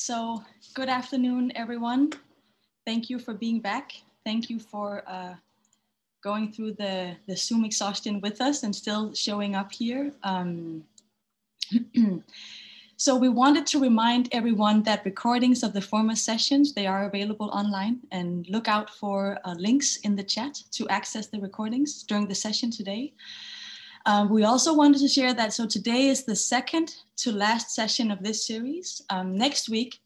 So good afternoon, everyone. Thank you for being back. Thank you for going through the Zoom exhaustion with us and still showing up here. So we wanted to remind everyone that recordings of the former sessions, they are available online, and look out for links in the chat to access the recordings during the session today. We also wanted to share that, so today is the second to last session of this series. Next week,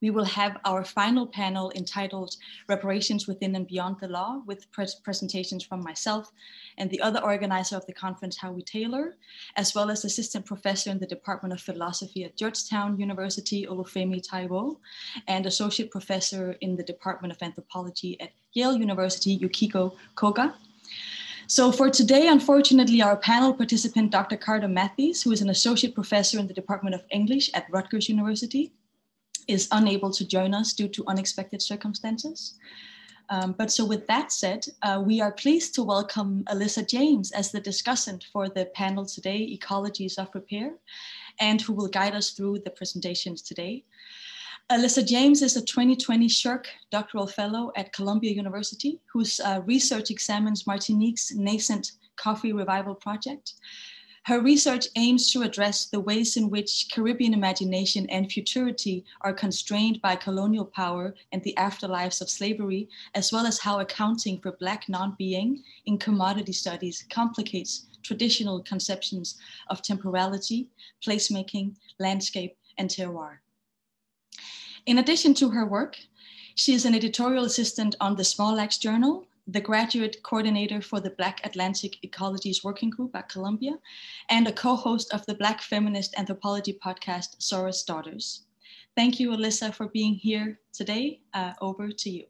we will have our final panel entitled Reparations Within and Beyond the Law, with presentations from myself and the other organizer of the conference, Howie Taylor, as well as assistant professor in the Department of Philosophy at Georgetown University, Olufemi Taiwo, and associate professor in the Department of Anthropology at Yale University, Yukiko Koga. So for today, unfortunately, our panel participant, Dr. Carter Matthews, who is an associate professor in the Department of English at Rutgers University, is unable to join us due to unexpected circumstances. But so with that said, we are pleased to welcome Alyssa James as the discussant for the panel today, Ecologies of Repair, and who will guide us through the presentations today. Alyssa James is a 2020 Shirk doctoral fellow at Columbia University, whose research examines Martinique's nascent coffee revival project. Her research aims to address the ways in which Caribbean imagination and futurity are constrained by colonial power and the afterlives of slavery, as well as how accounting for Black non-being in commodity studies complicates traditional conceptions of temporality, placemaking, landscape, and terroir. In addition to her work, she is an editorial assistant on the Small Axe Journal, the graduate coordinator for the Black Atlantic Ecologies Working Group at Columbia, and a co-host of the Black feminist anthropology podcast, Sora's Daughters. Thank you, Alyssa, for being here today. Over to you.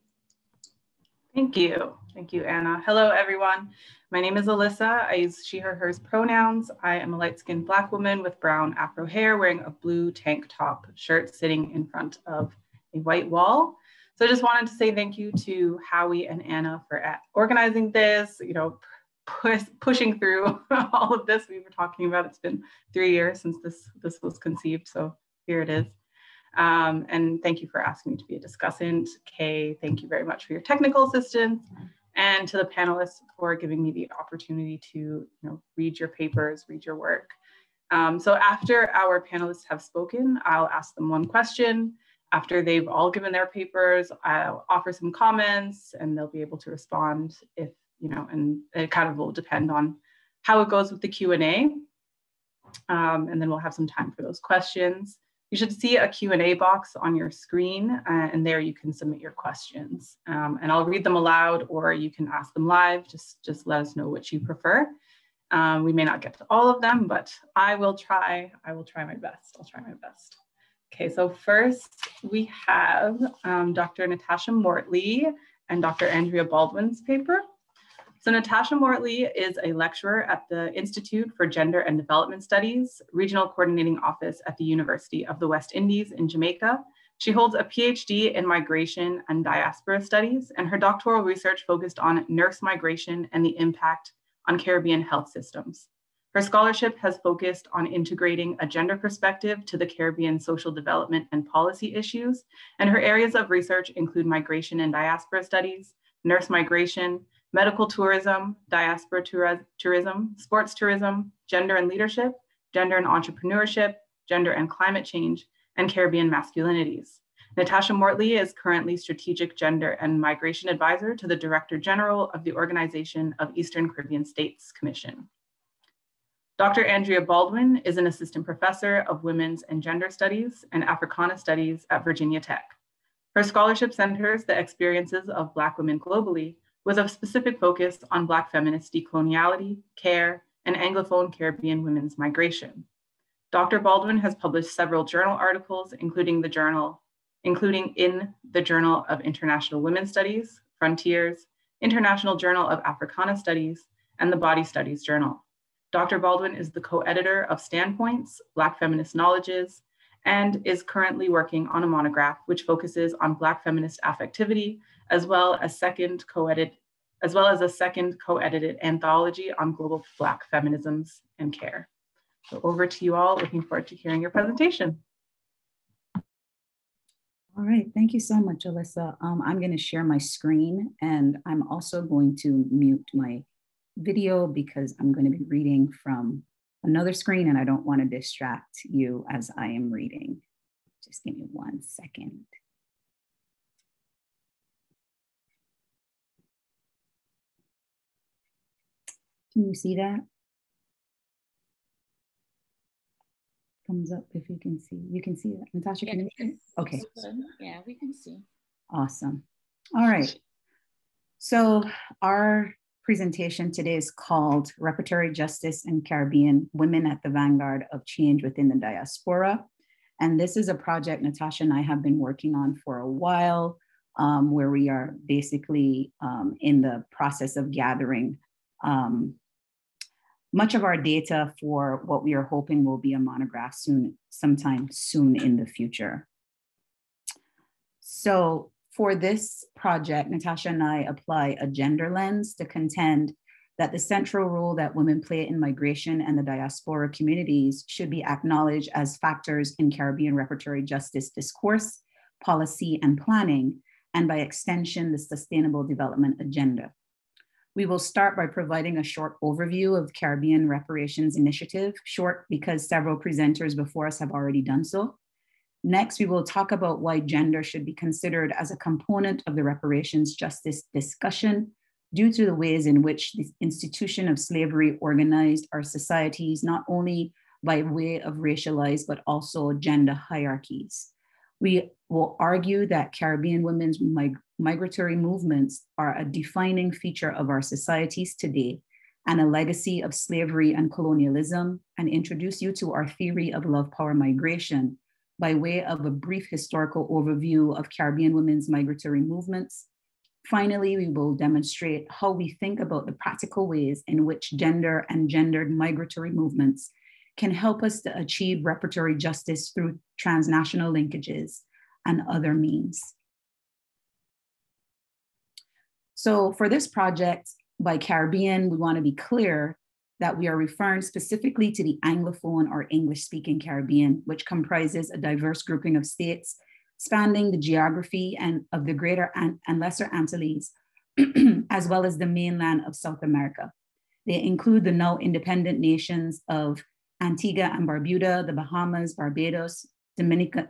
Thank you. Thank you, Anna. Hello, everyone. My name is Alyssa. I use she, her, hers pronouns. I am a light-skinned Black woman with brown afro hair wearing a blue tank top shirt sitting in front of a white wall. So I just wanted to say thank you to Howie and Anna for organizing this, pushing through all of this we were talking about. It's been 3 years since this was conceived, so here it is. And thank you for asking me to be a discussant. Kay, thank you very much for your technical assistance, and to the panelists for giving me the opportunity to read your papers, read your work. So after our panelists have spoken, I'll ask them one question. After they've all given their papers, I'll offer some comments and they'll be able to respond if, and it kind of will depend on how it goes with the Q&A. And then we'll have some time for those questions. You should see a Q&A box on your screen, and there you can submit your questions. And I'll read them aloud, or you can ask them live. Just let us know which you prefer. We may not get to all of them, but I will try my best. I'll try my best. Okay, so first we have Dr. Natasha Mortley and Dr. Andrea Baldwin's paper. So Natasha Mortley is a lecturer at the Institute for Gender and Development Studies, Regional Coordinating Office at the University of the West Indies in Jamaica. She holds a PhD in Migration and Diaspora Studies, and her doctoral research focused on nurse migration and the impact on Caribbean health systems. Her scholarship has focused on integrating a gender perspective to the Caribbean social development and policy issues, and her areas of research include migration and diaspora studies, nurse migration, medical tourism, diaspora tourism, sports tourism, gender and leadership, gender and entrepreneurship, gender and climate change, and Caribbean masculinities. Natasha Mortley is currently Strategic Gender and Migration Advisor to the Director General of the Organization of Eastern Caribbean States Commission. Dr. Andrea Baldwin is an assistant professor of women's and gender studies and Africana studies at Virginia Tech. Her scholarship centers the experiences of Black women globally, with a specific focus on Black feminist decoloniality, care, and Anglophone Caribbean women's migration. Dr. Baldwin has published several journal articles, including in the Journal of International Women's Studies, Frontiers, International Journal of Africana Studies, and the Body Studies Journal. Dr. Baldwin is the co-editor of Standpoints, Black Feminist Knowledges, and is currently working on a monograph which focuses on Black feminist affectivity, as well as a second co-edited anthology on global Black feminisms and care. So over to you all, looking forward to hearing your presentation. All right, thank you so much, Alyssa. I'm going to share my screen, and I'm also going to mute my video because I'm going to be reading from another screen and I don't want to distract you as I am reading. Just give me 1 second. Can you see that? Thumbs up if you can see. You can see that. Natasha, can you see it? Okay. Yeah, we can see. Awesome. All right. So our presentation today is called Repertory Justice in Caribbean, Women at the Vanguard of Change Within the Diaspora. And this is a project Natasha and I have been working on for a while, where we are basically in the process of gathering much of our data for what we are hoping will be a monograph sometime soon in the future. So for this project, Natasha and I apply a gender lens to contend that the central role that women play in migration and the diaspora communities should be acknowledged as factors in Caribbean repertory justice discourse, policy, and planning, and by extension, the Sustainable Development Agenda. We will start by providing a short overview of Caribbean Reparations Initiative, short because several presenters before us have already done so. Next, we will talk about why gender should be considered as a component of the reparations justice discussion due to the ways in which the institution of slavery organized our societies, not only by way of racialized, but also gender hierarchies. We will argue that Caribbean women's migratory movements are a defining feature of our societies today and a legacy of slavery and colonialism, and introduce you to our theory of love power migration by way of a brief historical overview of Caribbean women's migratory movements. Finally, we will demonstrate how we think about the practical ways in which gender and gendered migratory movements can help us to achieve repertory justice through transnational linkages and other means. So for this project by Caribbean, we want to be clear that we are referring specifically to the Anglophone or English-speaking Caribbean, which comprises a diverse grouping of states spanning the geography and of the Greater and Lesser Antilles, as well as the mainland of South America. They include the now independent nations of Antigua and Barbuda, the Bahamas, Barbados, Dominica,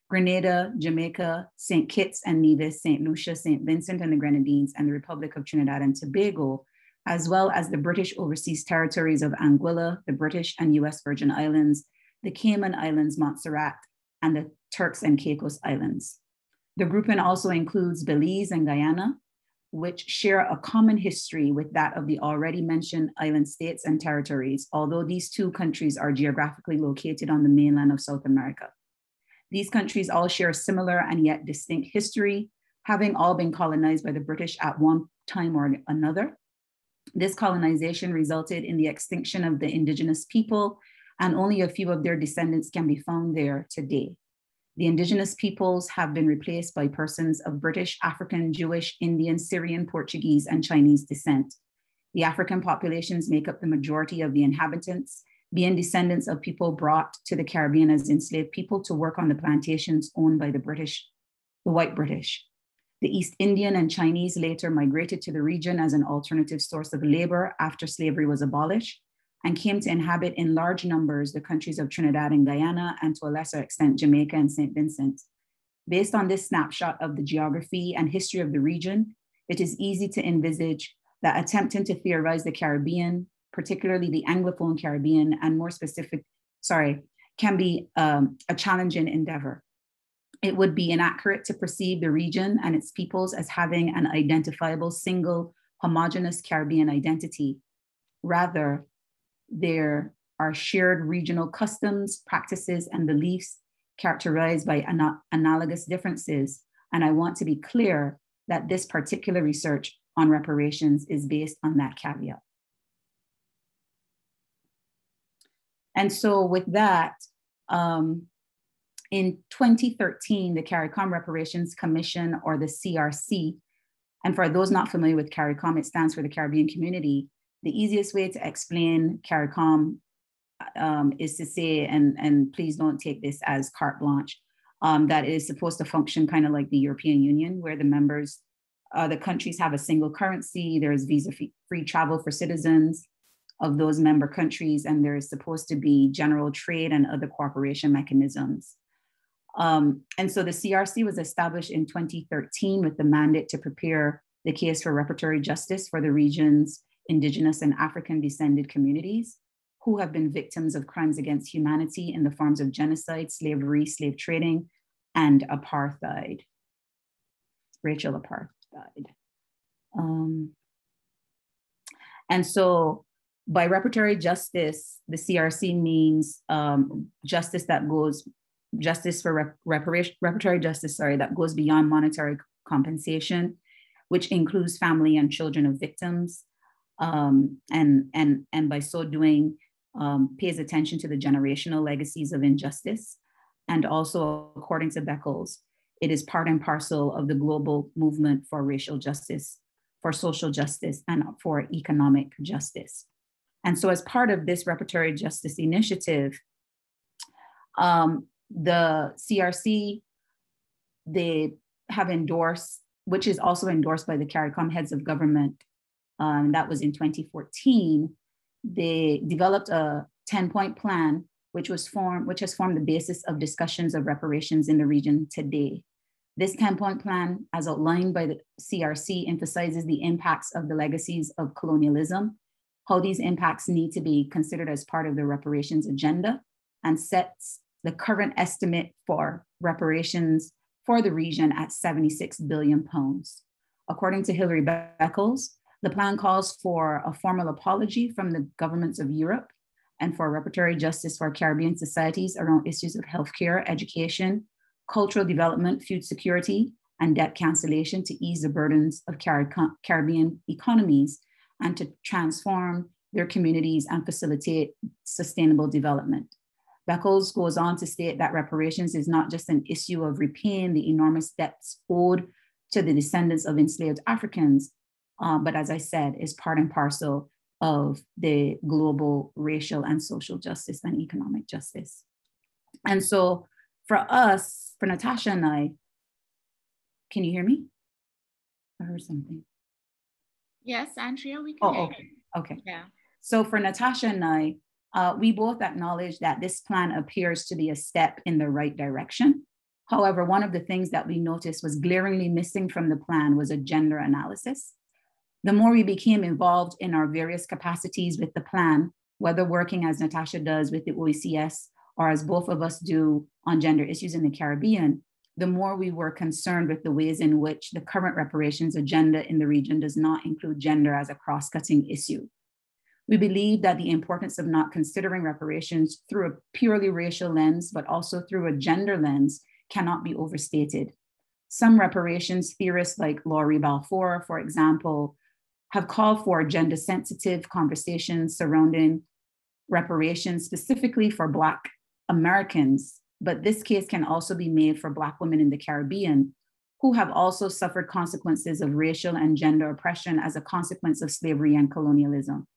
Grenada, Jamaica, St. Kitts and Nevis, St. Lucia, St. Vincent and the Grenadines, and the Republic of Trinidad and Tobago, as well as the British overseas territories of Anguilla, the British and US Virgin Islands, the Cayman Islands, Montserrat, and the Turks and Caicos Islands. The grouping also includes Belize and Guyana, which share a common history with that of the already mentioned island states and territories, although these two countries are geographically located on the mainland of South America. These countries all share a similar and yet distinct history, having all been colonized by the British at one time or another. This colonization resulted in the extinction of the indigenous people, and only a few of their descendants can be found there today. The indigenous peoples have been replaced by persons of British, African, Jewish, Indian, Syrian, Portuguese, and Chinese descent. The African populations make up the majority of the inhabitants, being descendants of people brought to the Caribbean as enslaved people to work on the plantations owned by the white British. The East Indian and Chinese later migrated to the region as an alternative source of labor after slavery was abolished, and came to inhabit in large numbers the countries of Trinidad and Guyana, and to a lesser extent, Jamaica and St. Vincent. Based on this snapshot of the geography and history of the region, it is easy to envisage that attempting to theorize the Caribbean, particularly the Anglophone Caribbean, and more specific, can be a challenging endeavor. It would be inaccurate to perceive the region and its peoples as having an identifiable single homogeneous Caribbean identity. Rather, there are shared regional customs, practices, and beliefs characterized by analogous differences. And I want to be clear that this particular research on reparations is based on that caveat. And so with that, in 2013, the CARICOM Reparations Commission, or the CRC, and for those not familiar with CARICOM, it stands for the Caribbean Community. The easiest way to explain CARICOM is to say, and please don't take this as carte blanche, that is supposed to function kind of like the European Union, where the members, the countries have a single currency, there's visa-free travel for citizens of those member countries, and there is supposed to be general trade and other cooperation mechanisms. And so the CRC was established in 2013 with the mandate to prepare the case for reparatory justice for the region's Indigenous and African descended communities who have been victims of crimes against humanity in the forms of genocide, slavery, slave trading, and apartheid, racial apartheid. And so by reparatory justice, the CRC means justice for reparatory justice, that goes beyond monetary compensation, which includes family and children of victims, and by so doing, pays attention to the generational legacies of injustice. And also, according to Beckles, it is part and parcel of the global movement for racial justice, for social justice, and for economic justice. And so as part of this reparatory justice initiative, the CRC, they have endorsed, which is also endorsed by the CARICOM heads of government, that was in 2014, they developed a 10-point plan, which has formed the basis of discussions of reparations in the region today. This 10-point plan, as outlined by the CRC, emphasizes the impacts of the legacies of colonialism, how these impacts need to be considered as part of the reparations agenda, and sets the current estimate for reparations for the region at £76 billion. According to Hilary Beckles, the plan calls for a formal apology from the governments of Europe and for reparatory justice for Caribbean societies around issues of healthcare, education, cultural development, food security, and debt cancellation to ease the burdens of Caribbean economies and to transform their communities and facilitate sustainable development. Beckles goes on to state that reparations is not just an issue of repaying the enormous debts owed to the descendants of enslaved Africans, but as I said, is part and parcel of the global racial and social justice and economic justice. And so for us, for Natasha and I, can you hear me? I heard something. Yes, Andrea, we can hear okay. you. Okay. Yeah. So for Natasha and I, we both acknowledge that this plan appears to be a step in the right direction. However, one of the things that we noticed was glaringly missing from the plan was a gender analysis. The more we became involved in our various capacities with the plan, whether working as Natasha does with the OECS or as both of us do on gender issues in the Caribbean, the more we were concerned with the ways in which the current reparations agenda in the region does not include gender as a cross-cutting issue. We believe that the importance of not considering reparations through a purely racial lens, but also through a gender lens, cannot be overstated. Some reparations theorists like Laurie Balfour, for example, have called for gender-sensitive conversations surrounding reparations specifically for Black Americans, but this case can also be made for Black women in the Caribbean who have also suffered consequences of racial and gender oppression as a consequence of slavery and colonialism.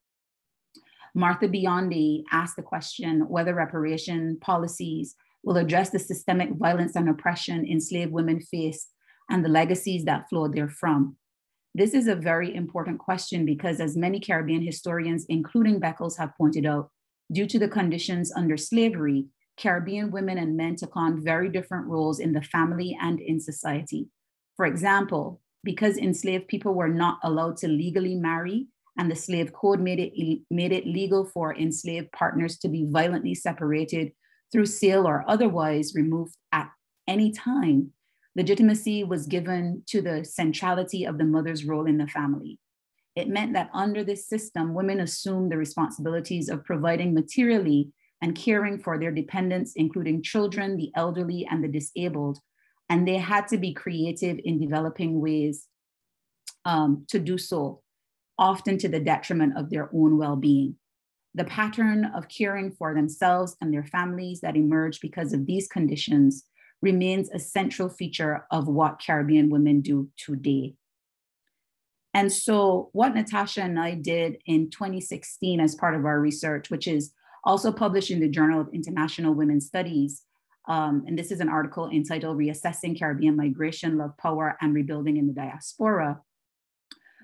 Martha Biondi asked the question whether reparation policies will address the systemic violence and oppression enslaved women face and the legacies that flow therefrom. This is a very important question because, as many Caribbean historians, including Beckles, have pointed out, due to the conditions under slavery, Caribbean women and men took on very different roles in the family and in society. For example, because enslaved people were not allowed to legally marry, and the slave code made it legal for enslaved partners to be violently separated through sale or otherwise removed at any time, legitimacy was given to the centrality of the mother's role in the family. It meant that under this system, women assumed the responsibilities of providing materially and caring for their dependents, including children, the elderly, and the disabled. And they had to be creative in developing ways to do so, often to the detriment of their own well-being. The pattern of caring for themselves and their families that emerged because of these conditions remains a central feature of what Caribbean women do today. And so what Natasha and I did in 2016 as part of our research, which is also published in the Journal of International Women's Studies, And this is an article entitled Reassessing Caribbean Migration, Love, Power, and Rebuilding in the Diaspora.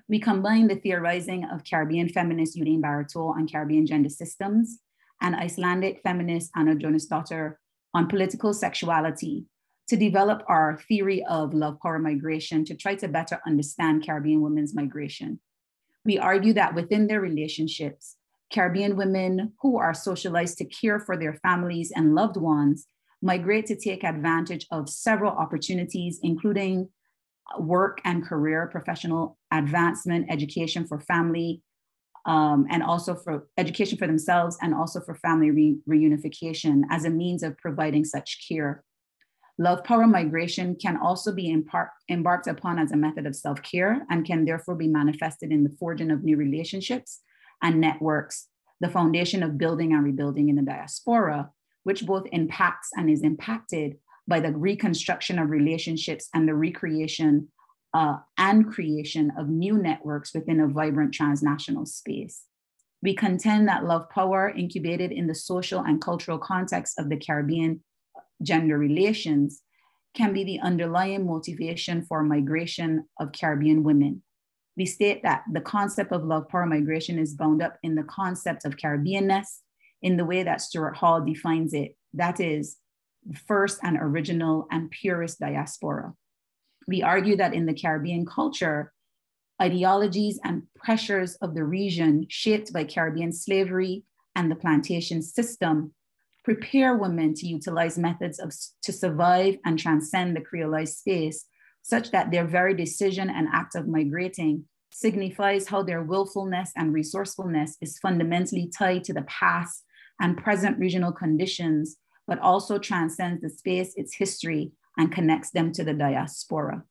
We combine the theorizing of Caribbean feminist Eugene Barreto on Caribbean gender systems and Icelandic feminist Anna Jónsdóttir on political sexuality to develop our theory of love, power, migration to try to better understand Caribbean women's migration. We argue that within their relationships, Caribbean women who are socialized to care for their families and loved ones migrate to take advantage of several opportunities, including work and career, professional advancement, education for family, and also for education for themselves, and also for family reunification as a means of providing such care. Love, power, migration can also be embarked upon as a method of self-care and can therefore be manifested in the forging of new relationships and networks, the foundation of building and rebuilding in the diaspora, which both impacts and is impacted by the reconstruction of relationships and the recreation and creation of new networks within a vibrant transnational space. We contend that love, power, incubated in the social and cultural context of the Caribbean gender relations, can be the underlying motivation for migration of Caribbean women. We state that the concept of love, power, migration is bound up in the concept of Caribbeanness in the way that Stuart Hall defines it, that is, first and original and purest diaspora. We argue that in the Caribbean culture, ideologies and pressures of the region shaped by Caribbean slavery and the plantation system prepare women to utilize methods to survive and transcend the creolized space, such that their very decision and act of migrating signifies how their willfulness and resourcefulness is fundamentally tied to the past and present regional conditions, but also transcends the space, its history, and connects them to the diaspora.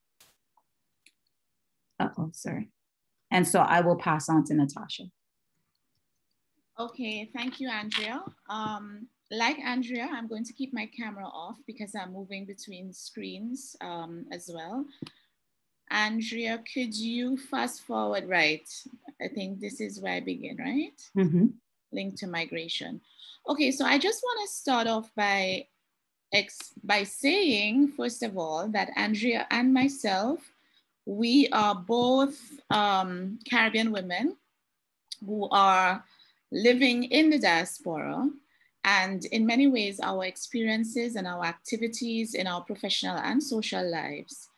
Sorry. And so I will pass on to Natasha. Okay, thank you, Andrea. Like Andrea, I'm going to keep my camera off because I'm moving between screens as well. Andrea, could you fast forward, right? I think this is where I begin, right? Mm-hmm. Linked to migration. Okay, so I just want to start off by saying, first of all, that Andrea and myself, we are both Caribbean women who are living in the diaspora. And in many ways, our experiences and our activities in our professional and social lives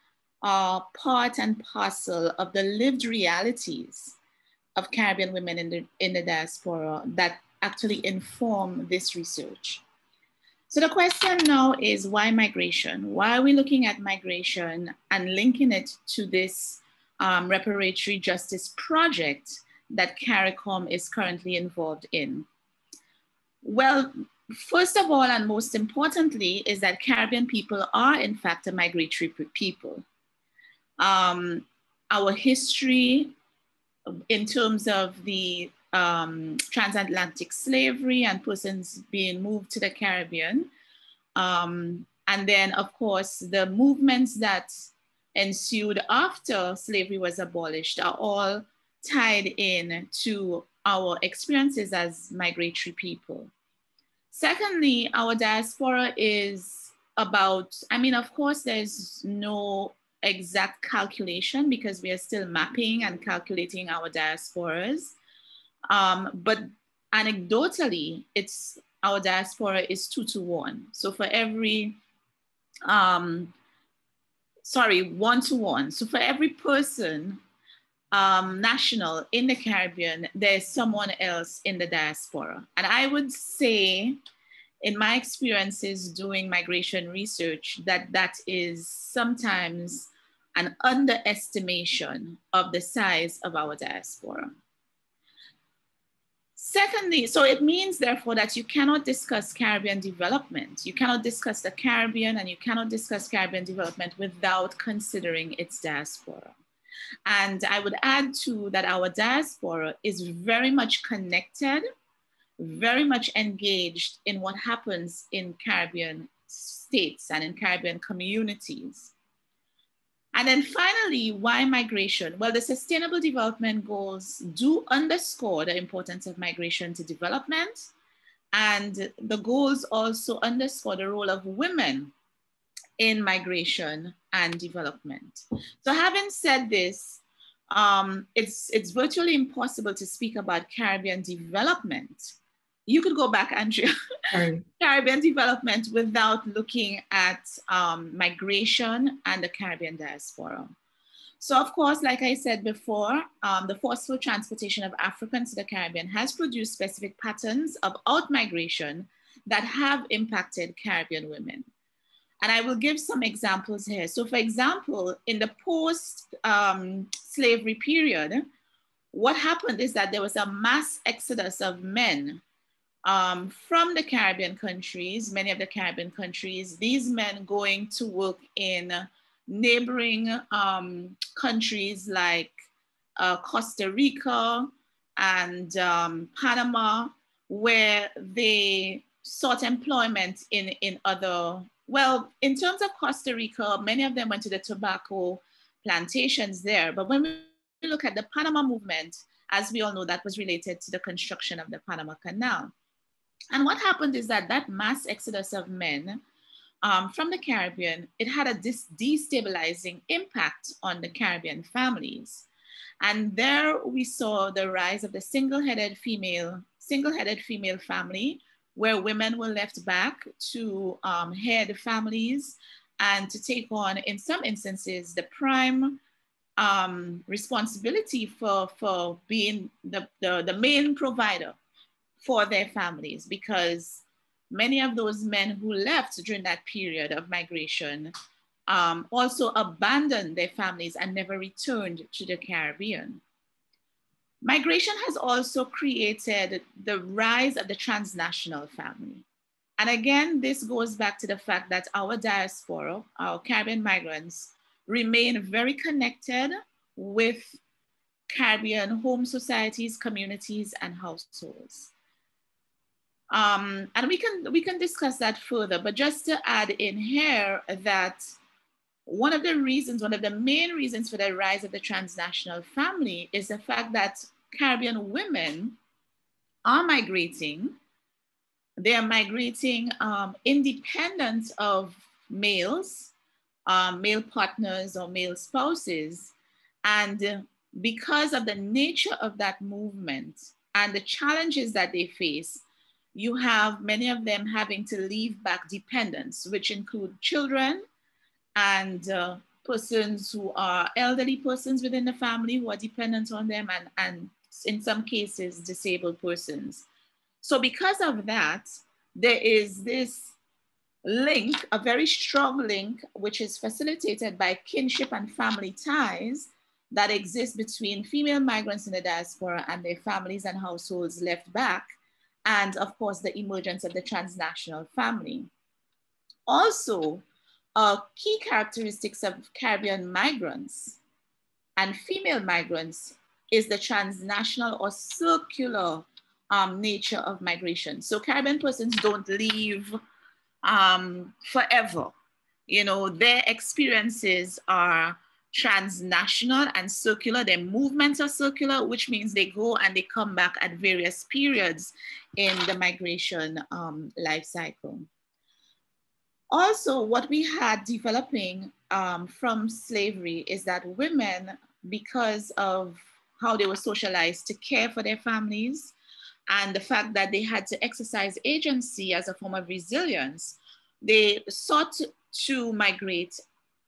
are part and parcel of the lived realities of Caribbean women in the diaspora that actually inform this research. So the question now is, why migration? Why are we looking at migration and linking it to this reparatory justice project that CARICOM is currently involved in? Well, first of all, and most importantly, is that Caribbean people are in fact a migratory people. Our history in terms of the transatlantic slavery and persons being moved to the Caribbean, and then of course, the movements that ensued after slavery was abolished are all tied in to our experiences as migratory people. Secondly, our diaspora is about, I mean, of course, there's no exact calculation because we are still mapping and calculating our diasporas. But anecdotally, our diaspora is 2 to 1. So for every, 1 to 1. So for every person, national in the Caribbean, there's someone else in the diaspora. And I would say, in my experiences doing migration research, that is sometimes an underestimation of the size of our diaspora. Secondly, so it means therefore that you cannot discuss Caribbean development. You cannot discuss the Caribbean and you cannot discuss Caribbean development without considering its diaspora. And I would add too that our diaspora is very much connected, very much engaged in what happens in Caribbean states and in Caribbean communities. And then finally, why migration? Well, the Sustainable Development Goals do underscore the importance of migration to development. And the goals also underscore the role of women in migration and development. So having said this, it's virtually impossible to speak about Caribbean development. You could go back, Andrea, Caribbean development without looking at migration and the Caribbean diaspora. So of course, like I said before, the forceful transportation of Africans to the Caribbean has produced specific patterns of out-migration that have impacted Caribbean women. And I will give some examples here. So for example, in the post-slavery period, what happened is that there was a mass exodus of men from the Caribbean countries, many of the Caribbean countries, these men going to work in neighboring countries like Costa Rica and Panama, where they sought employment in other, well, in terms of Costa Rica, many of them went to the tobacco plantations there. But when we look at the Panama movement, as we all know, that was related to the construction of the Panama Canal. And what happened is that that mass exodus of men from the Caribbean, it had a destabilizing impact on the Caribbean families. And there we saw the rise of the single-headed female family, where women were left back to head families and to take on, in some instances, the prime responsibility for being the main provider for their families, because many of those men who left during that period of migration also abandoned their families and never returned to the Caribbean. Migration has also created the rise of the transnational family. And again, this goes back to the fact that our diaspora, our Caribbean migrants, remain very connected with Caribbean home societies, communities, and households. And we can discuss that further, but just to add in here that one of the main reasons for the rise of the transnational family is the fact that Caribbean women are migrating. They are migrating independent of males, male partners or male spouses. And because of the nature of that movement and the challenges that they face, you have many of them having to leave back dependents, which include children and persons who are elderly persons within the family who are dependent on them, and in some cases, disabled persons. So because of that, there is this link, a very strong link, which is facilitated by kinship and family ties that exist between female migrants in the diaspora and their families and households left back, and of course, the emergence of the transnational family. Also, key characteristics of Caribbean migrants and female migrants is the transnational or circular nature of migration. So Caribbean persons don't leave forever. You know, their experiences are transnational and circular. Their movements are circular, which means they go and they come back at various periods in the migration life cycle. Also, what we had developing from slavery is that women, because of how they were socialized to care for their families and the fact that they had to exercise agency as a form of resilience, they sought to migrate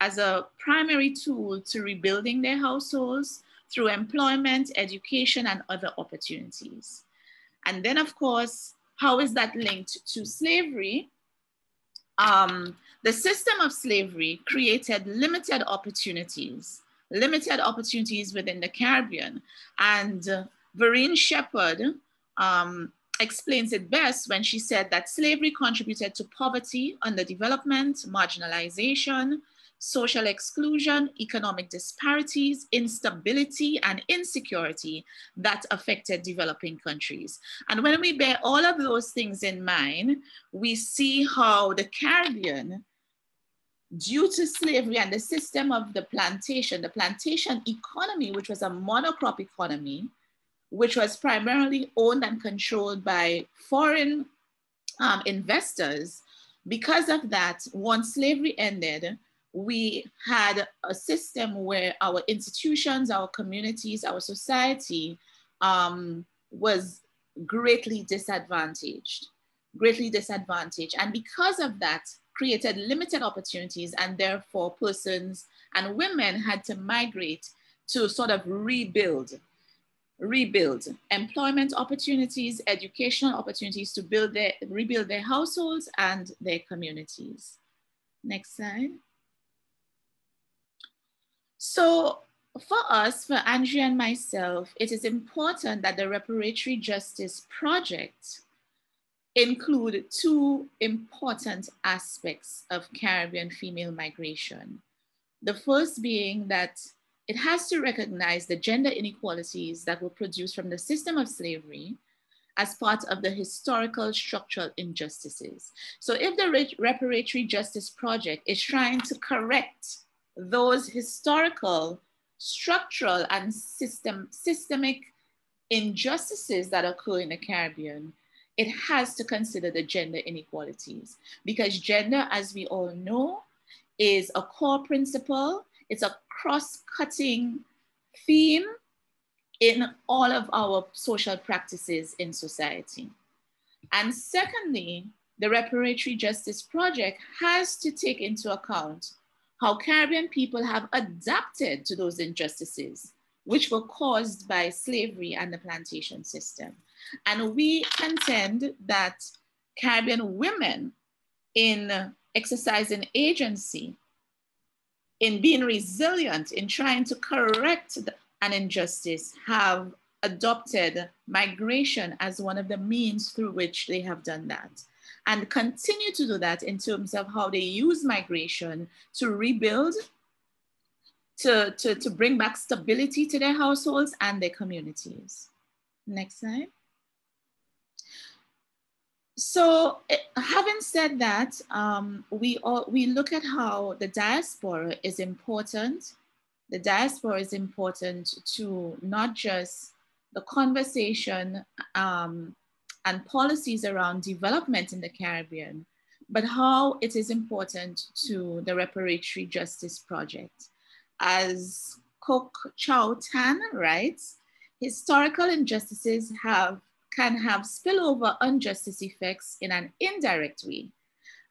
as a primary tool to rebuilding their households through employment, education, and other opportunities. And then, of course, how is that linked to slavery? The system of slavery created limited opportunities within the Caribbean. And Vereen Shepherd explains it best when she said that slavery contributed to poverty, underdevelopment, marginalization, social exclusion, economic disparities, instability, and insecurity that affected developing countries. And when we bear all of those things in mind, we see how the Caribbean, due to slavery and the system of the plantation economy, which was a monocrop economy, which was primarily owned and controlled by foreign investors. Because of that, once slavery ended, we had a system where our institutions, our communities, our society was greatly disadvantaged. And because of that, created limited opportunities, and therefore persons and women had to migrate to sort of rebuild employment opportunities, educational opportunities to rebuild their households and their communities. Next slide. So for us, for Andrea and myself, it is important that the Reparatory Justice Project include two important aspects of Caribbean female migration. The first being that it has to recognize the gender inequalities that were produced from the system of slavery as part of the historical structural injustices. So if the Reparatory Justice Project is trying to correct those historical, structural, and systemic injustices that occur in the Caribbean, it has to consider the gender inequalities, because gender, as we all know, is a core principle. It's a cross-cutting theme in all of our social practices in society. And secondly, the Reparatory Justice Project has to take into account how Caribbean people have adapted to those injustices, which were caused by slavery and the plantation system. And we contend that Caribbean women, in exercising agency, in being resilient, in trying to correct an injustice, have adopted migration as one of the means through which they have done that, and continue to do that in terms of how they use migration to rebuild, to bring back stability to their households and their communities. Next slide. So having said that, we look at how the diaspora is important. The diaspora is important to not just the conversation and policies around development in the Caribbean, but how it is important to the Reparatory Justice Project. As Kok Chow Tan writes, historical injustices can have spillover injustice effects in an indirect way.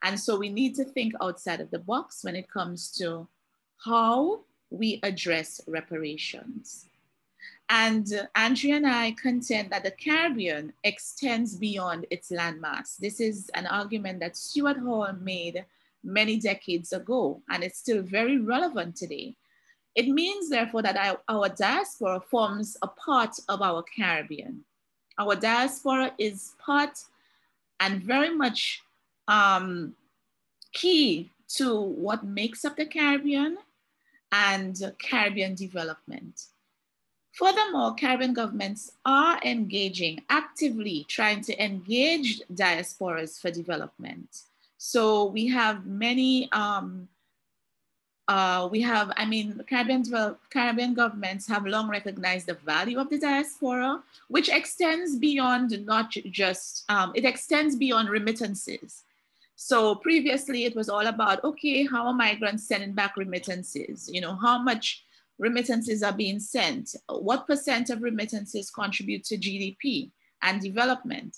And so we need to think outside of the box when it comes to how we address reparations. And Andrea and I contend that the Caribbean extends beyond its landmass. This is an argument that Stuart Hall made many decades ago, and it's still very relevant today. It means, therefore, that our diaspora forms a part of our Caribbean. Our diaspora is part and very much key to what makes up the Caribbean and Caribbean development. Furthermore, Caribbean governments are actively trying to engage diasporas for development. So we have many, Caribbean governments have long recognized the value of the diaspora, which extends beyond not just, it extends beyond remittances. So previously it was all about, okay, how are migrants sending back remittances? You know, how much remittances are being sent? What % of remittances contribute to GDP and development?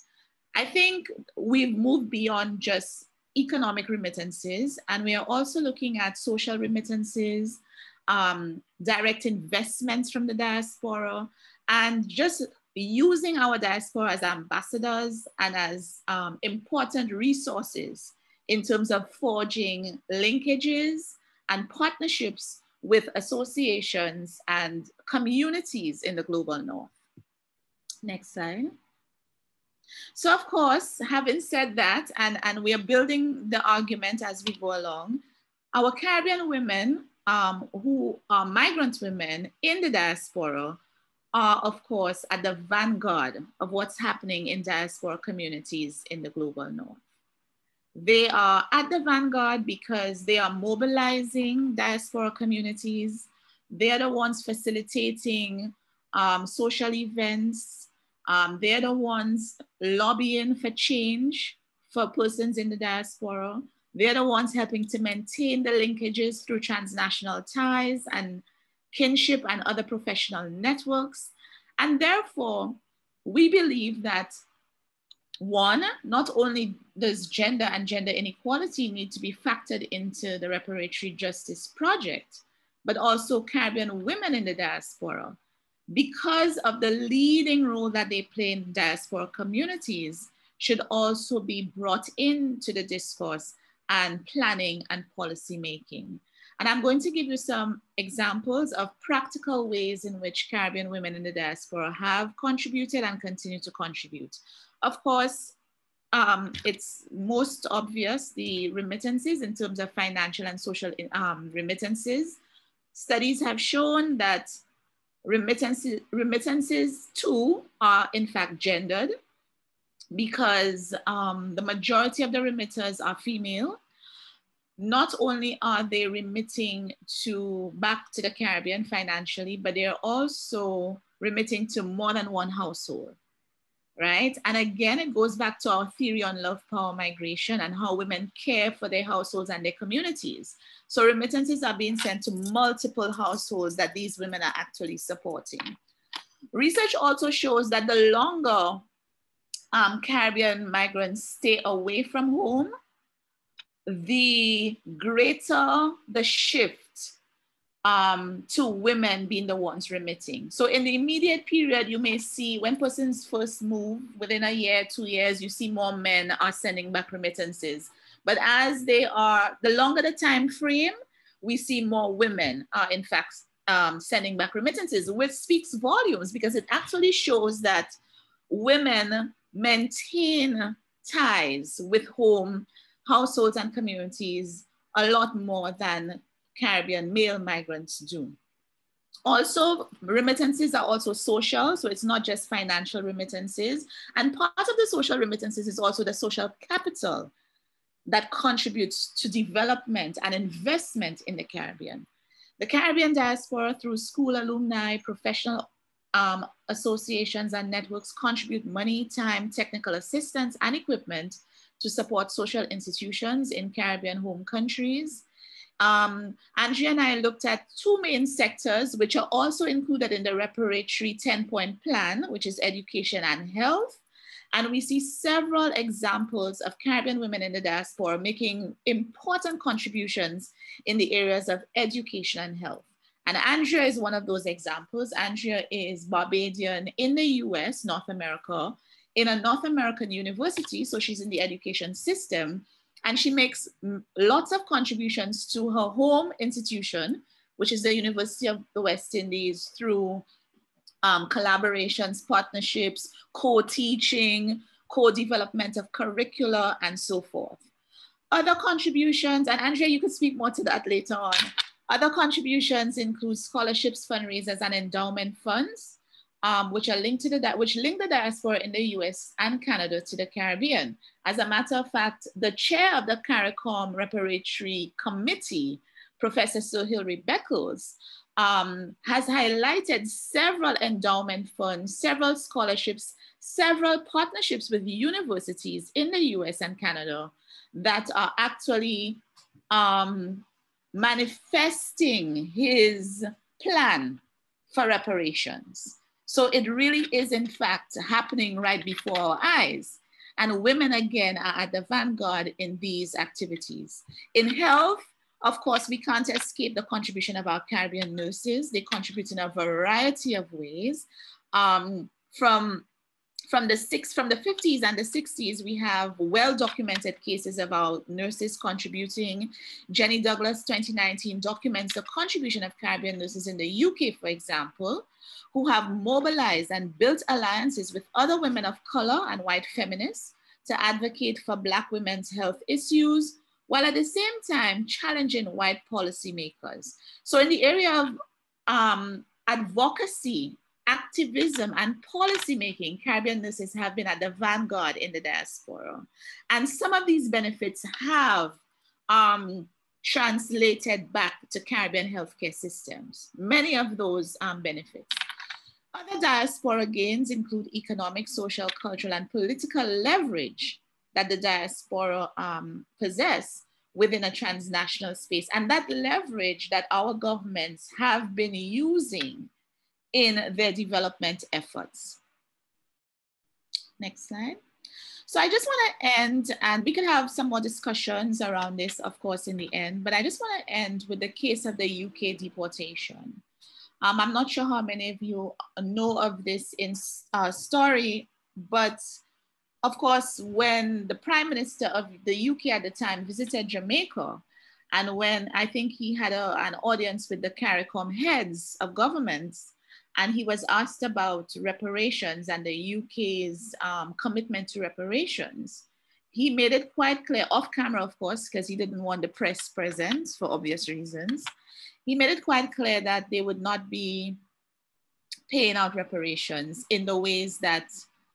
I think we've moved beyond just economic remittances, and we are also looking at social remittances, direct investments from the diaspora, and just using our diaspora as ambassadors and as important resources in terms of forging linkages and partnerships with associations and communities in the global north. Next slide. So of course, having said that, and we are building the argument as we go along, our Caribbean women who are migrant women in the diaspora are of course at the vanguard of what's happening in diaspora communities in the global north. They are at the vanguard because they are mobilizing diaspora communities. They are the ones facilitating social events. They're the ones lobbying for change for persons in the diaspora. They're the ones helping to maintain the linkages through transnational ties and kinship and other professional networks. And therefore, we believe that one, not only does gender and gender inequality need to be factored into the reparatory justice project, but also Caribbean women in the diaspora, because of the leading role that they play in diaspora communities, should also be brought into the discourse and planning and policy making. And I'm going to give you some examples of practical ways in which Caribbean women in the diaspora have contributed and continue to contribute. Of course, it's most obvious, the remittances in terms of financial and social remittances. Studies have shown that remittances too are in fact gendered, because the majority of the remitters are female. Not only are they remitting back to the Caribbean financially, but they're also remitting to more than one household, right? And again, it goes back to our theory on love, power, migration, and how women care for their households and their communities. So remittances are being sent to multiple households that these women are actually supporting. Research also shows that the longer Caribbean migrants stay away from home, the greater the shift to women being the ones remitting. So in the immediate period, you may see when persons first move, within a year, 2 years, you see more men are sending back remittances. But as they are, the longer the time frame, we see more women are in fact sending back remittances, which speaks volumes, because it actually shows that women maintain ties with home, households and communities a lot more than Caribbean male migrants do. Also, remittances are also social, so it's not just financial remittances. And part of the social remittances is also the social capital that contributes to development and investment in the Caribbean. The Caribbean diaspora, through school alumni, professional associations and networks, contribute money, time, technical assistance, and equipment to support social institutions in Caribbean home countries. Andrea and I looked at two main sectors, which are also included in the reparatory 10-point plan, which is education and health. And we see several examples of Caribbean women in the diaspora making important contributions in the areas of education and health. And Andrea is one of those examples. Andrea is Barbadian in the US, North America, in a North American university. So she's in the education system, and she makes lots of contributions to her home institution, which is the University of the West Indies, through collaborations, partnerships, co-teaching, co-development of curricula, and so forth. Other contributions, and Andrea, you can speak more to that later on. Other contributions include scholarships, fundraisers, and endowment funds, which are linked to which link the diaspora in the US and Canada to the Caribbean. As a matter of fact, the chair of the CARICOM Repertory Committee, Professor Sir Hilary Beckles, has highlighted several endowment funds, several scholarships, several partnerships with universities in the US and Canada that are actually manifesting his plan for reparations. So it really is in fact happening right before our eyes. And women again are at the vanguard in these activities. In health, of course, we can't escape the contribution of our Caribbean nurses. They contribute in a variety of ways. From the 50s and the 60s, we have well-documented cases about nurses contributing. Jenny Douglas 2019 documents the contribution of Caribbean nurses in the UK, for example, who have mobilized and built alliances with other women of color and white feminists to advocate for Black women's health issues, while at the same time challenging white policymakers. So in the area of advocacy, activism, and policymaking, Caribbean nurses have been at the vanguard in the diaspora. And some of these benefits have translated back to Caribbean healthcare systems, many of those benefits. Other diaspora gains include economic, social, cultural, and political leverage that the diaspora possess within a transnational space, and that leverage that our governments have been using in their development efforts. Next slide. So I just want to end, and we could have some more discussions around this, of course, in the end, but I just want to end with the case of the UK deportation. I'm not sure how many of you know of this story, but of course, when the Prime Minister of the UK at the time visited Jamaica, and when I think he had an audience with the CARICOM heads of governments, and he was asked about reparations and the UK's commitment to reparations, he made it quite clear, off camera, of course, because he didn't want the press present for obvious reasons. He made it quite clear that they would not be paying out reparations in the ways that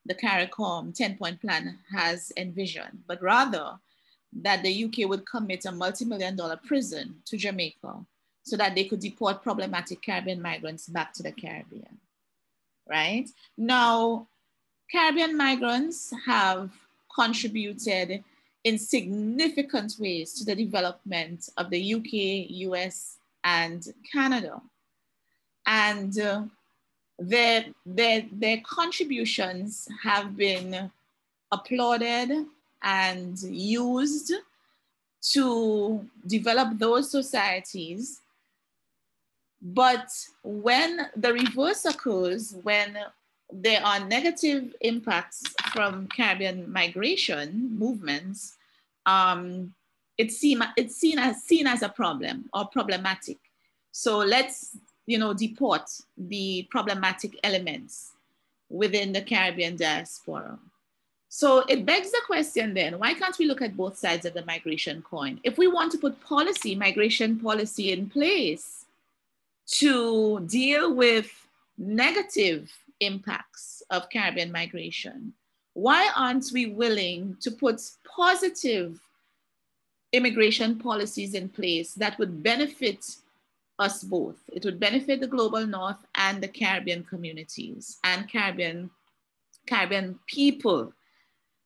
the CARICOM 10-point plan has envisioned, but rather that the UK would commit a multi-million-dollar prison to Jamaica so that they could deport problematic Caribbean migrants back to the Caribbean, right? Now, Caribbean migrants have contributed in significant ways to the development of the UK, US, and Canada. And their contributions have been applauded and used to develop those societies. But when the reverse occurs, when there are negative impacts from Caribbean migration movements, it's seen as a problem or problematic. So let's deport the problematic elements within the Caribbean diaspora. So it begs the question then, why can't we look at both sides of the migration coin? If we want to put migration policy in place to deal with negative impacts of Caribbean migration, why aren't we willing to put positive immigration policies in place that would benefit us both? It would benefit the global North and the Caribbean communities and Caribbean people.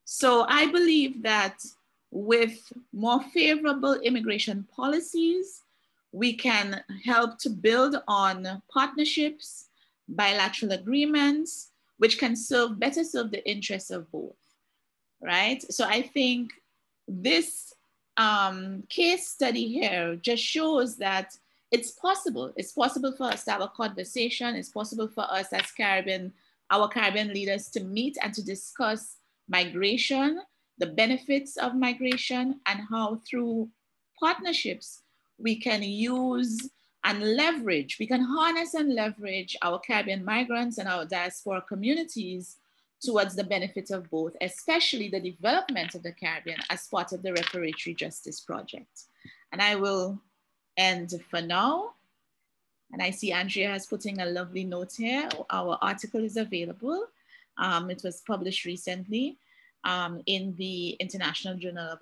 So I believe that with more favorable immigration policies, we can help to build on partnerships, bilateral agreements, which can better serve the interests of both, right? So I think this case study here just shows that it's possible. It's possible for us to have a conversation. It's possible for us as our Caribbean leaders to meet and to discuss migration, the benefits of migration, and how through partnerships we can use and leverage, we can harness and leverage our Caribbean migrants and our diaspora communities towards the benefit of both, especially the development of the Caribbean as part of the reparatory justice project. And I will end for now. And I see Andrea has putting a lovely note here. Our article is available. It was published recently in the International Journal of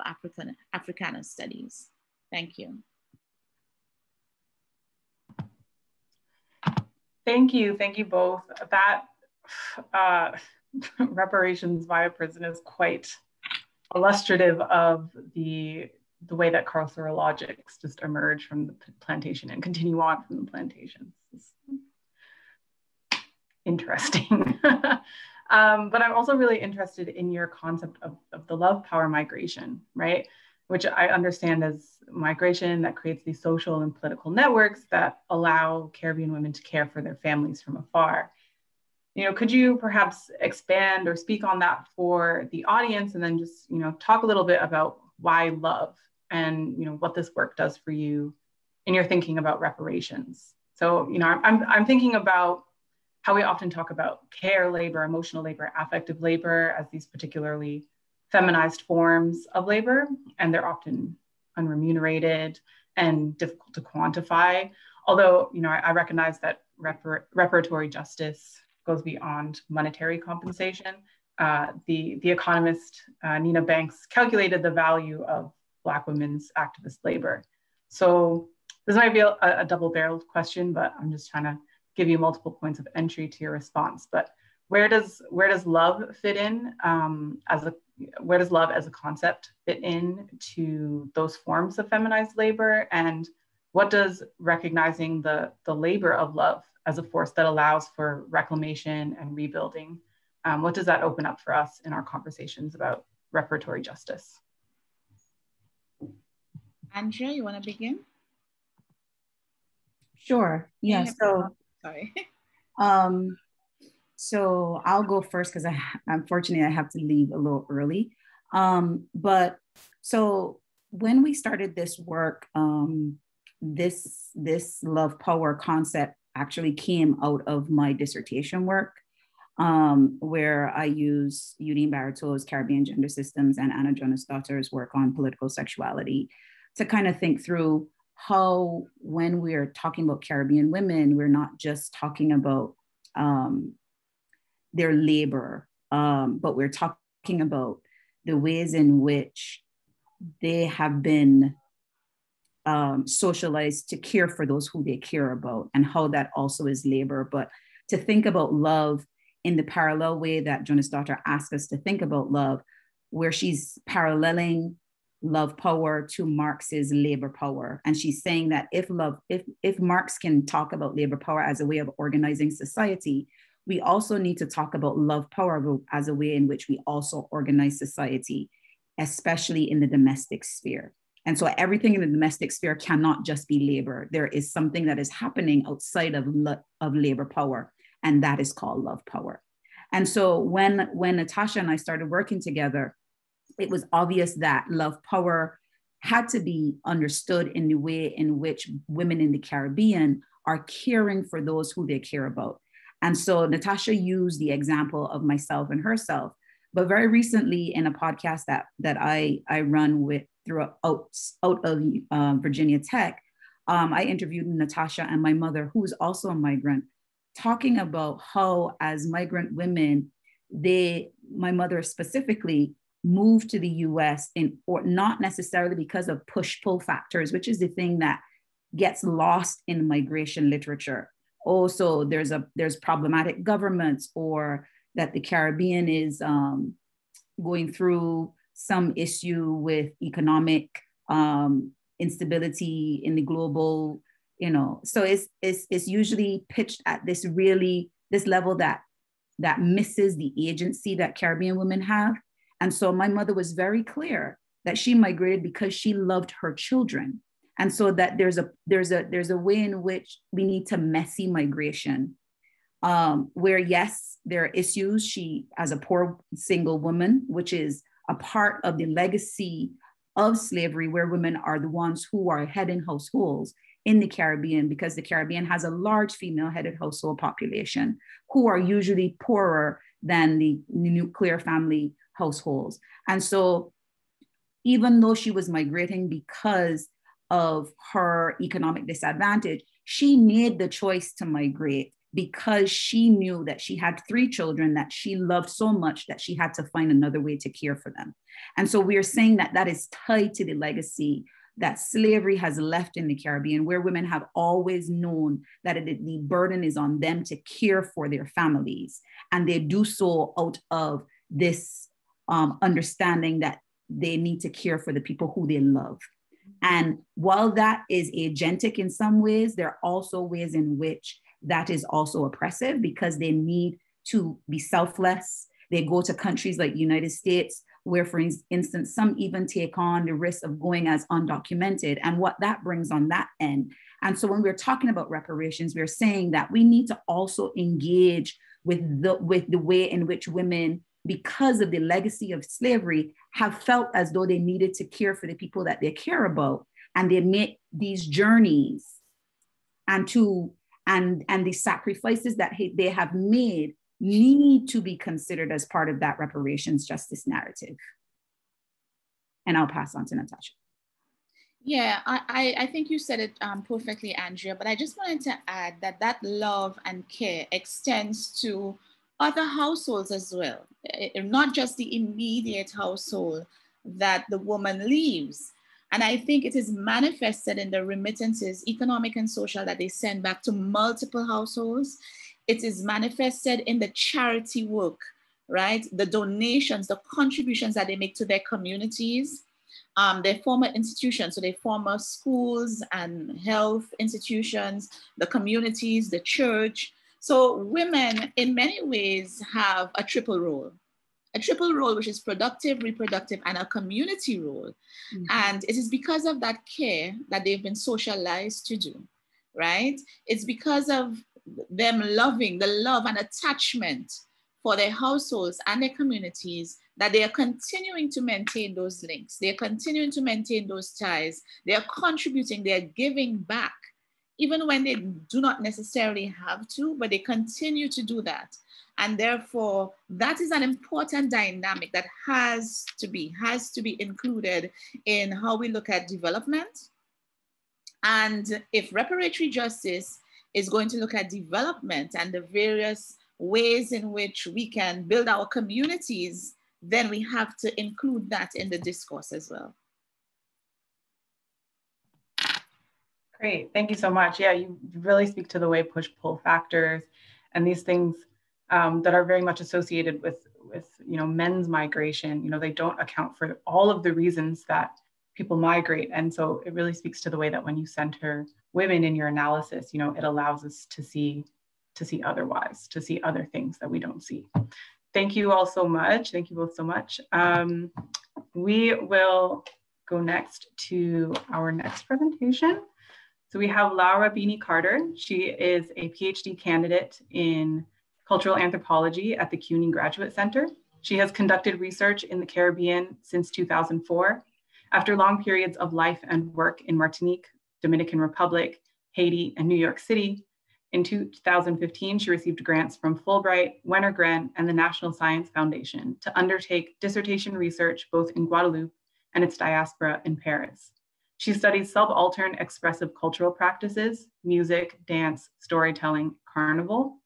Africana Studies. Thank you. Thank you both. That reparations via prison is quite illustrative of the way that carceral logics just emerge from the plantation and continue on from the plantations. It's interesting. But I'm also really interested in your concept of the love power migration, right? Which I understand as migration that creates these social and political networks that allow Caribbean women to care for their families from afar. Could you perhaps expand or speak on that for the audience, and then just, talk a little bit about why love and, what this work does for you in your thinking about reparations? So, I'm thinking about how we often talk about care labor, emotional labor, affective labor as these particularly feminized forms of labor, and they're often unremunerated and difficult to quantify. Although, I recognize that repertory justice goes beyond monetary compensation. The economist Nina Banks calculated the value of Black women's activist labor. So this might be a double-barreled question, but I'm just trying to give you multiple points of entry to your response. But where does love fit in as a where does love as a concept fit in to those forms of feminized labor? And what does recognizing the labor of love as a force that allows for reclamation and rebuilding, what does that open up for us in our conversations about reparatory justice? Andrea, you want to begin? Sure. Yeah. So, sorry. So I'll go first because unfortunately I have to leave a little early. But so when we started this work, this love power concept actually came out of my dissertation work, where I use Eugene Barretto's Caribbean Gender Systems and Anna Jonas Daughter's work on political sexuality to kind of think through how, when we're talking about Caribbean women, we're not just talking about their labor, but we're talking about the ways in which they have been socialized to care for those who they care about, and how that also is labor. But to think about love in the parallel way that Jonas' daughter asked us to think about love, where she's paralleling love power to Marx's labor power. And she's saying that if Marx can talk about labor power as a way of organizing society, we also need to talk about love power as a way in which we also organize society, especially in the domestic sphere. And so everything in the domestic sphere cannot just be labor. There is something that is happening outside of labor power, and that is called love power. And so when Natasha and I started working together, it was obvious that love power had to be understood in the way in which women in the Caribbean are caring for those who they care about. And so Natasha used the example of myself and herself, but very recently in a podcast that I run with out of Virginia Tech, I interviewed Natasha and my mother, who is also a migrant, talking about how as migrant women, my mother specifically, moved to the US or not necessarily because of push-pull factors, which is the thing that gets lost in migration literature. Also, there's problematic governments, or that the Caribbean is going through some issue with economic instability in the global, so it's usually pitched at this level that misses the agency that Caribbean women have. And so my mother was very clear that she migrated because she loved her children. And so that there's a way in which we need to messy migration, where yes, there are issues. She, as a poor single woman, which is a part of the legacy of slavery, where women are the ones who are heading households in the Caribbean, because the Caribbean has a large female-headed household population who are usually poorer than the nuclear family households. And so even though she was migrating because of her economic disadvantage, she made the choice to migrate because she knew that she had 3 children that she loved so much that she had to find another way to care for them. And so we are saying that is tied to the legacy that slavery has left in the Caribbean, where women have always known that the burden is on them to care for their families. And they do so out of this understanding that they need to care for the people who they love. And while that is agentic in some ways, there are also ways in which that is also oppressive, because they need to be selfless. They go to countries like the United States, where, for instance, some even take on the risk of going as undocumented, and what that brings on that end. And so when we're talking about reparations, we're saying that we need to also engage with the way in which women, because of the legacy of slavery, have felt as though they needed to care for the people that they care about. And they make these journeys and the sacrifices that they have made need to be considered as part of that reparations justice narrative. And I'll pass on to Natasha. Yeah, I think you said it perfectly, Andrea, but I just wanted to add that love and care extends to other households as well, not just the immediate household that the woman leaves. And I think it is manifested in the remittances, economic and social, that they send back to multiple households. It is manifested in the charity work, right? The donations, the contributions that they make to their communities, their former institutions, so their former schools and health institutions, the communities, the church. So women in many ways have a triple role, which is productive, reproductive, and a community role. Mm-hmm. And it is because of that care that they've been socialized to do, right? It's because of them loving, the love and attachment for their households and their communities that they are continuing to maintain those links. They are continuing to maintain those ties. They are contributing, they are giving back, even when they do not necessarily have to, but they continue to do that. And therefore, that is an important dynamic that has to be included in how we look at development. And if reparatory justice is going to look at development and the various ways in which we can build our communities, then we have to include that in the discourse as well. Great, thank you so much. Yeah, you really speak to the way push-pull factors and these things that are very much associated with men's migration. They don't account for all of the reasons that people migrate. And so it really speaks to the way that when you center women in your analysis, it allows us to see otherwise, to see other things that we don't see. Thank you all so much. Thank you both so much. We will go next to our next presentation. So we have Laura Beanie Carter. She is a PhD candidate in cultural anthropology at the CUNY Graduate Center. She has conducted research in the Caribbean since 2004. After long periods of life and work in Martinique, Dominican Republic, Haiti, and New York City, in 2015, she received grants from Fulbright, Wenner-Gren, and the National Science Foundation to undertake dissertation research both in Guadeloupe and its diaspora in Paris. She studies subaltern expressive cultural practices, music, dance, storytelling, carnival.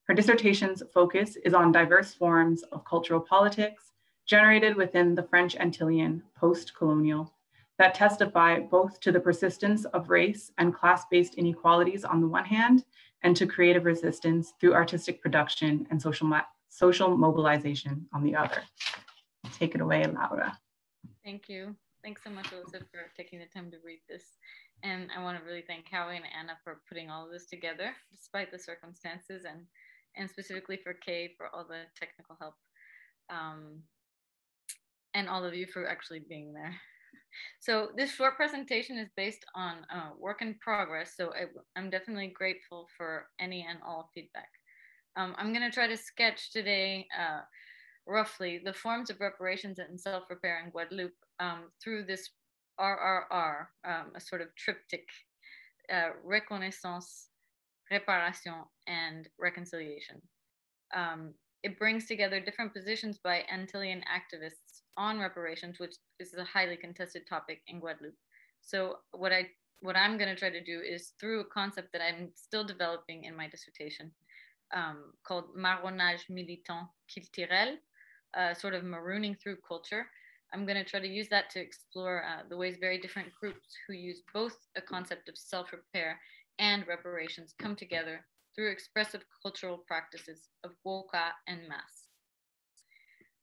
Her dissertation's focus is on diverse forms of cultural politics generated within the French Antillean post-colonial that testify both to the persistence of race and class-based inequalities on the one hand, and to creative resistance through artistic production and social mobilization on the other. Take it away, Laura. Thank you. Thanks so much, Alyssa, for taking the time to read this. And I want to really thank Howie and Anna for putting all of this together, despite the circumstances, and specifically for Kay for all the technical help, and all of you for actually being there. So this short presentation is based on work in progress, so I'm definitely grateful for any and all feedback. I'm going to try to sketch today roughly the forms of reparations and self-repair in Guadeloupe through this RRR, a sort of triptych, reconnaissance, réparation, and reconciliation. It brings together different positions by Antillean activists on reparations, which is a highly contested topic in Guadeloupe. So what I'm going to try to do is, through a concept that I'm still developing in my dissertation, called marronnage militant culturel, sort of marooning through culture. I'm going to try to use that to explore the ways very different groups who use both a concept of self-repair and reparations come together through expressive cultural practices of Gwoka and Mass.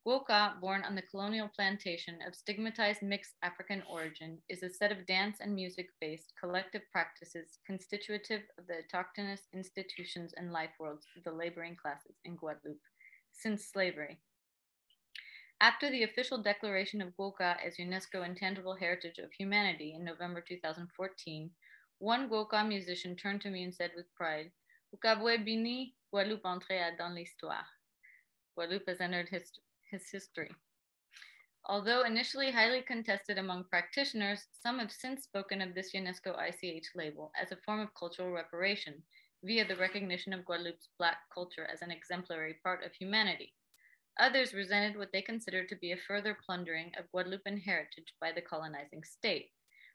Gwoka, born on the colonial plantation of stigmatized mixed African origin, is a set of dance and music-based collective practices constitutive of the autochthonous institutions and life worlds of the laboring classes in Guadeloupe since slavery. After the official declaration of Gwoka as UNESCO Intangible Heritage of Humanity in November 2014, one Gwoka musician turned to me and said with pride, "Ukabwe Beanie, Guadeloupe entrée dans l'histoire." Guadeloupe has entered his history. Although initially highly contested among practitioners, some have since spoken of this UNESCO ICH label as a form of cultural reparation via the recognition of Guadeloupe's Black culture as an exemplary part of humanity. Others resented what they considered to be a further plundering of Guadeloupean heritage by the colonizing state.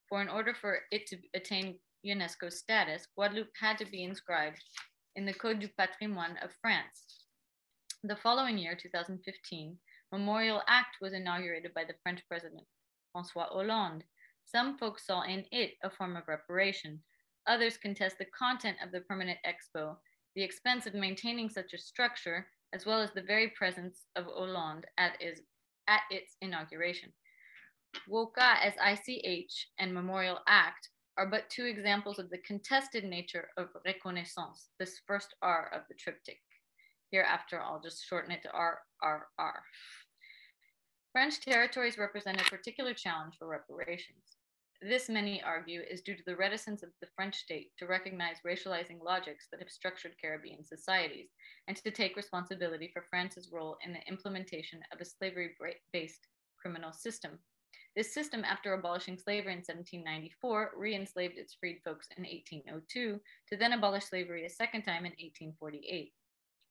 For in order for it to attain UNESCO status, Guadeloupe had to be inscribed in the Code du Patrimoine of France. The following year, 2015, Memorial Act was inaugurated by the French president, François Hollande. Some folks saw in it a form of reparation. Others contest the content of the permanent expo, the expense of maintaining such a structure, as well as the very presence of Hollande at its inauguration. Woka as ICH and Memorial Act are but two examples of the contested nature of reconnaissance, this first R of the triptych. Hereafter, I'll just shorten it to RRR. French territories represent a particular challenge for reparations. This, many argue, is due to the reticence of the French state to recognize racializing logics that have structured Caribbean societies and to take responsibility for France's role in the implementation of a slavery-based criminal system. This system, after abolishing slavery in 1794, re-enslaved its freed folks in 1802, to then abolish slavery a second time in 1848.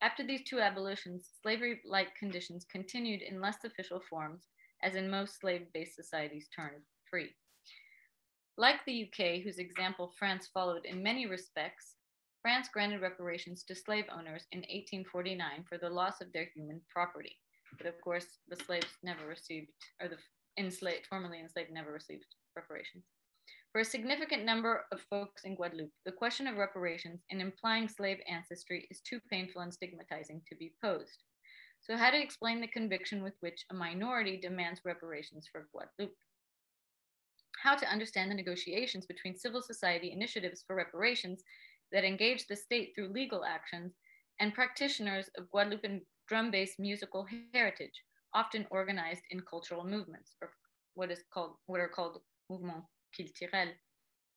After these two abolitions, slavery-like conditions continued in less official forms, as in most slave-based societies turned free. Like the UK, whose example France followed in many respects, France granted reparations to slave owners in 1849 for the loss of their human property. But of course, the slaves never received, or the formerly enslaved never received reparations. For a significant number of folks in Guadeloupe, the question of reparations in implying slave ancestry is too painful and stigmatizing to be posed. So how to explain the conviction with which a minority demands reparations for Guadeloupe? How to understand the negotiations between civil society initiatives for reparations that engage the state through legal actions and practitioners of Guadeloupean drum-based musical heritage, often organized in cultural movements, or what are called mouvements culturels.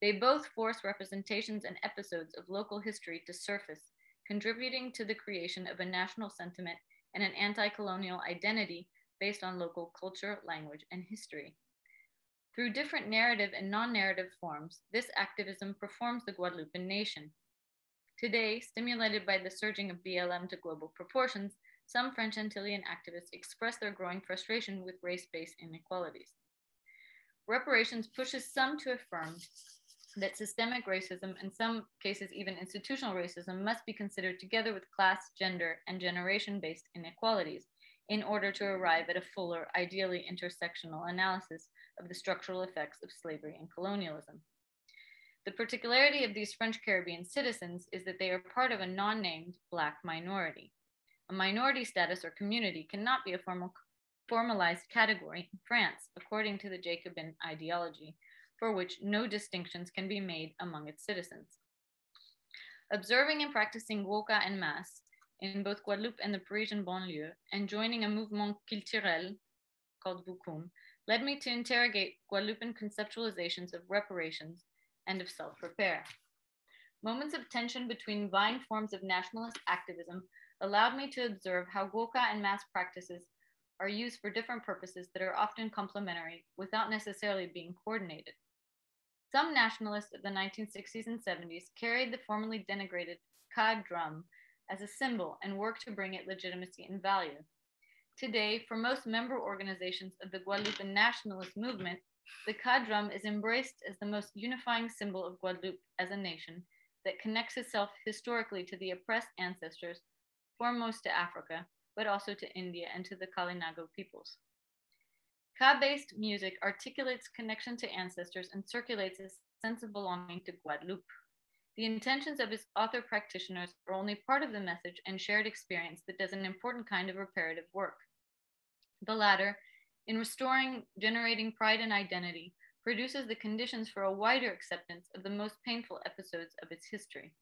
They both force representations and episodes of local history to surface, contributing to the creation of a national sentiment and an anti-colonial identity based on local culture, language, and history. Through different narrative and non-narrative forms, this activism performs the Guadeloupean nation. Today, stimulated by the surging of BLM to global proportions, some French Antillean activists express their growing frustration with race-based inequalities. Reparations pushes some to affirm that systemic racism, in some cases even institutional racism, must be considered together with class, gender, and generation-based inequalities in order to arrive at a fuller, ideally intersectional analysis of the structural effects of slavery and colonialism. The particularity of these French Caribbean citizens is that they are part of a non-named Black minority. A minority status or community cannot be a formalized category in France, according to the Jacobin ideology, for which no distinctions can be made among its citizens. Observing and practicing woka en masse in both Guadeloupe and the Parisian banlieue, and joining a mouvement culturel called Vukum, led me to interrogate Guadeloupean conceptualizations of reparations and of self-repair. Moments of tension between vying forms of nationalist activism allowed me to observe how woka and mass practices are used for different purposes that are often complementary without necessarily being coordinated. Some nationalists of the 1960s and 70s carried the formerly denigrated ka drum as a symbol and worked to bring it legitimacy and value. Today, for most member organizations of the Guadeloupean nationalist movement, the ka drum is embraced as the most unifying symbol of Guadeloupe as a nation that connects itself historically to the oppressed ancestors, foremost to Africa, but also to India and to the Kalinago peoples. Ka-based music articulates connection to ancestors and circulates a sense of belonging to Guadeloupe. The intentions of its author practitioners are only part of the message and shared experience that does an important kind of reparative work. The latter, in generating pride and identity, produces the conditions for a wider acceptance of the most painful episodes of its history.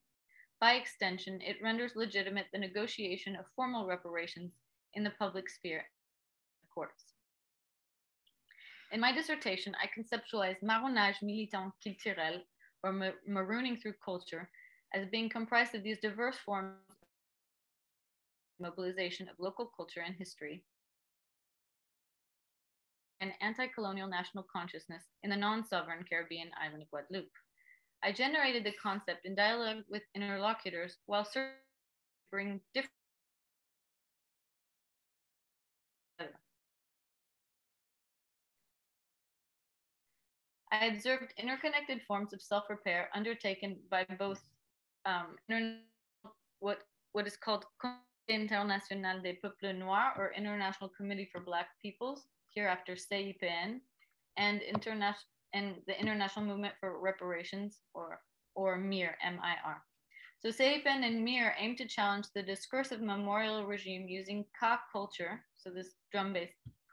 By extension, it renders legitimate the negotiation of formal reparations in the public sphere and courts. In my dissertation, I conceptualized marronnage militant culturel, or marooning through culture, as being comprised of these diverse forms of mobilization of local culture and history, and anti-colonial national consciousness in the non-sovereign Caribbean island of Guadeloupe. I generated the concept in dialogue with interlocutors while searching to bring different together. I observed interconnected forms of self-repair undertaken by both what is called Comité International des Peuples Noirs, or International Committee for Black Peoples, hereafter CIPN, and the International Movement for Reparations, or MIR, M-I-R. So Seipen and Mir aim to challenge the discursive memorial regime using ka culture, so this drum-based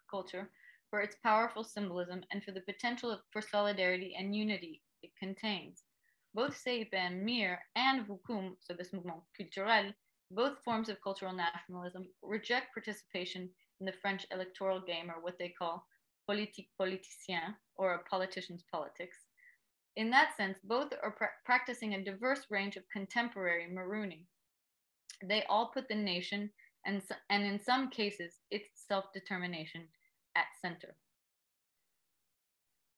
culture, for its powerful symbolism and for the potential for solidarity and unity it contains. Both Seipen, Mir, and Vukum, so this mouvement culturel, both forms of cultural nationalism, reject participation in the French electoral game, or what they call politique politicien, or a politician's politics. In that sense, both are practicing a diverse range of contemporary marooning. They all put the nation, and in some cases, its self-determination at center.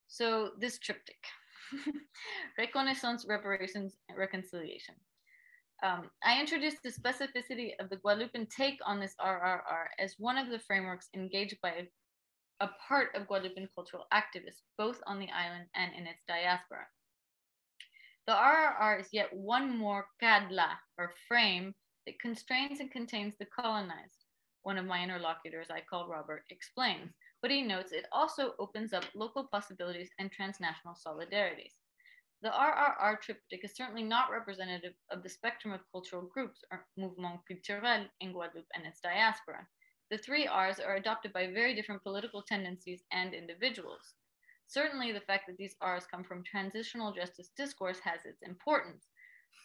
So this triptych, Reconnaissance, Reparations, and Reconciliation. I introduced the specificity of the Guadeloupean take on this RRR as one of the frameworks engaged by a part of Guadeloupean cultural activists, both on the island and in its diaspora. The RRR is yet one more cadre, or frame, that constrains and contains the colonized. One of my interlocutors, I call Robert, explains, but he notes it also opens up local possibilities and transnational solidarities. The RRR triptych is certainly not representative of the spectrum of cultural groups or mouvement culturel in Guadeloupe and its diaspora. The three R's are adopted by very different political tendencies and individuals. Certainly, the fact that these R's come from transitional justice discourse has its importance,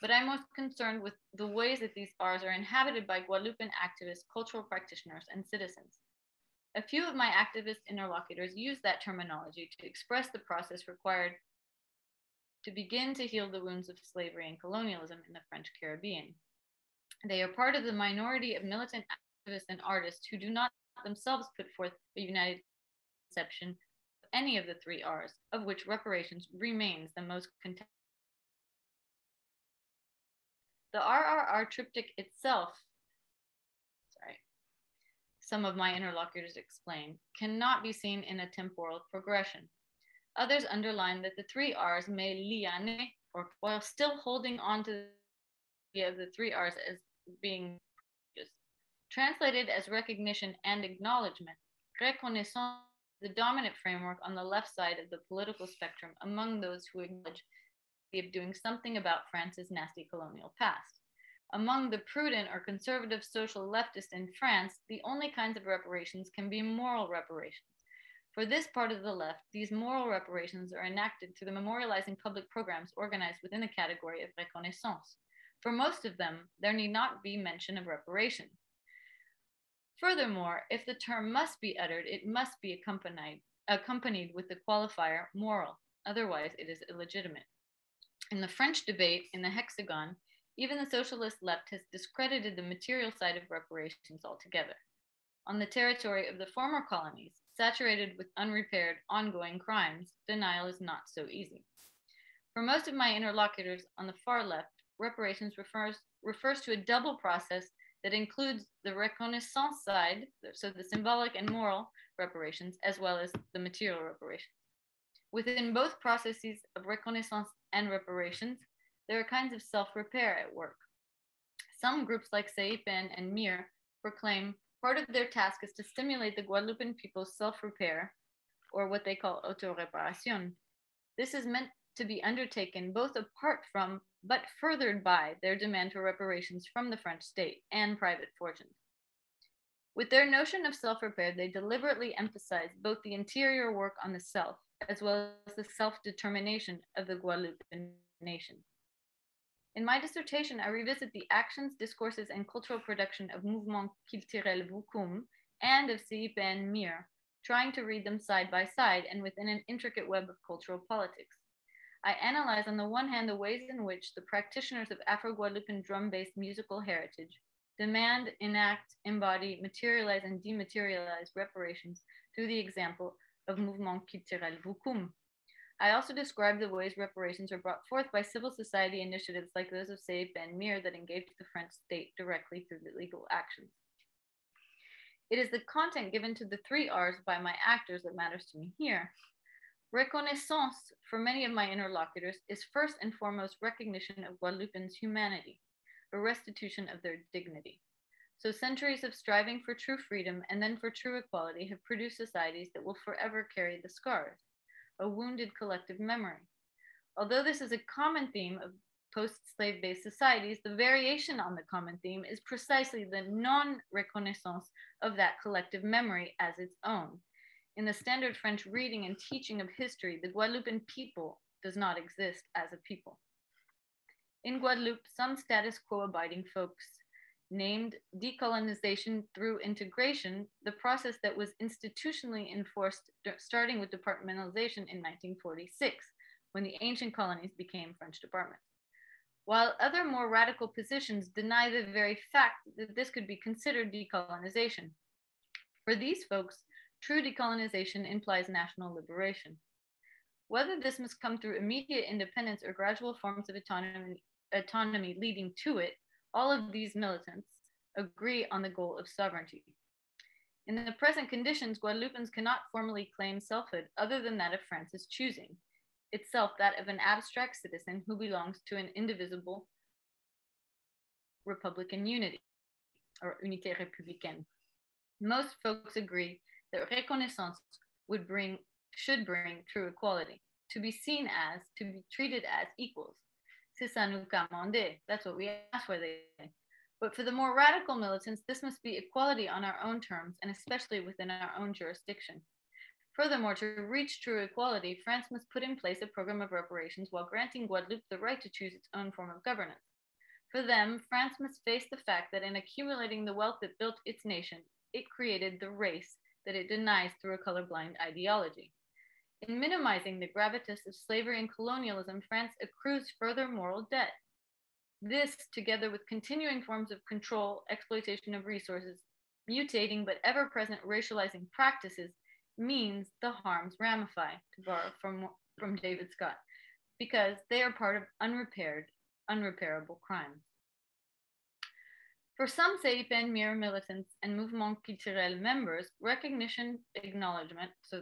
but I'm most concerned with the ways that these R's are inhabited by Guadeloupean activists, cultural practitioners, and citizens. A few of my activist interlocutors use that terminology to express the process required to begin to heal the wounds of slavery and colonialism in the French Caribbean. They are part of the minority of militant activists and artists who do not themselves put forth a united conception of any of the three R's, of which reparations remains the most contemporary. The RRR triptych itself, some of my interlocutors explain, cannot be seen in a temporal progression. Others underline that the three R's may liane, or while still holding on to the idea of the three R's as being translated as recognition and acknowledgement. Reconnaissance, the dominant framework on the left side of the political spectrum among those who acknowledge the idea of doing something about France's nasty colonial past. Among the prudent or conservative social leftists in France, the only kinds of reparations can be moral reparations. For this part of the left, these moral reparations are enacted through the memorializing public programs organized within the category of reconnaissance. For most of them, there need not be mention of reparation. Furthermore, if the term must be uttered, it must be accompanied with the qualifier moral, otherwise it is illegitimate. In the French debate in the Hexagon, even the socialist left has discredited the material side of reparations altogether. On the territory of the former colonies, saturated with unrepaired, ongoing crimes, denial is not so easy. For most of my interlocutors on the far left, reparations refers to a double process that includes the reconnaissance side, so the symbolic and moral reparations, as well as the material reparations. Within both processes of reconnaissance and reparations, there are kinds of self-repair at work. Some groups like Seipen and Mir proclaim part of their task is to stimulate the Guadeloupean people's self-repair, or what they call auto-reparation. This is meant to be undertaken both apart from, but furthered by, their demand for reparations from the French state and private fortunes. With their notion of self-repair, they deliberately emphasize both the interior work on the self, as well as the self-determination of the Guadeloupean nation. In my dissertation, I revisit the actions, discourses, and cultural production of Mouvement Culturel Vukum and of Seipen Mir, trying to read them side by side and within an intricate web of cultural politics. I analyze on the one hand the ways in which the practitioners of Afro-Guadeloupean drum-based musical heritage demand, enact, embody, materialize, and dematerialize reparations through the example of Mouvement Culturel Vukum. I also describe the ways reparations are brought forth by civil society initiatives like those of Seipen Mir that engage the French state directly through the legal actions. It is the content given to the three R's by my actors that matters to me here. Reconnaissance, for many of my interlocutors, is first and foremost recognition of Guadeloupeans' humanity, a restitution of their dignity. So centuries of striving for true freedom and then for true equality have produced societies that will forever carry the scars, a wounded collective memory. Although this is a common theme of post-slave-based societies, the variation on the common theme is precisely the non-reconnaissance of that collective memory as its own. In the standard French reading and teaching of history, the Guadeloupean people does not exist as a people. In Guadeloupe, some status quo abiding folks named decolonization through integration, the process that was institutionally enforced starting with departmentalization in 1946, when the ancient colonies became French departments. While other more radical positions deny the very fact that this could be considered decolonization. For these folks, true decolonization implies national liberation. Whether this must come through immediate independence or gradual forms of autonomy leading to it, all of these militants agree on the goal of sovereignty. In the present conditions, Guadeloupans cannot formally claim selfhood other than that of France's choosing, itself that of an abstract citizen who belongs to an indivisible republican unity, or unité républicaine. Most folks agree that reconnaissance should bring true equality, to be seen as, to be treated as equals. C'est ça nous commande. That's what we ask for. But for the more radical militants, this must be equality on our own terms, and especially within our own jurisdiction. Furthermore, to reach true equality, France must put in place a program of reparations while granting Guadeloupe the right to choose its own form of governance. For them, France must face the fact that in accumulating the wealth that built its nation, it created the race that it denies through a colorblind ideology. In minimizing the gravitas of slavery and colonialism, France accrues further moral debt. This, together with continuing forms of control, exploitation of resources, mutating but ever-present racializing practices, means the harms ramify, to borrow from David Scott, because they are part of unrepairable crimes. For some CIPN mirror militants and Mouvement Culturel members, recognition, acknowledgement, so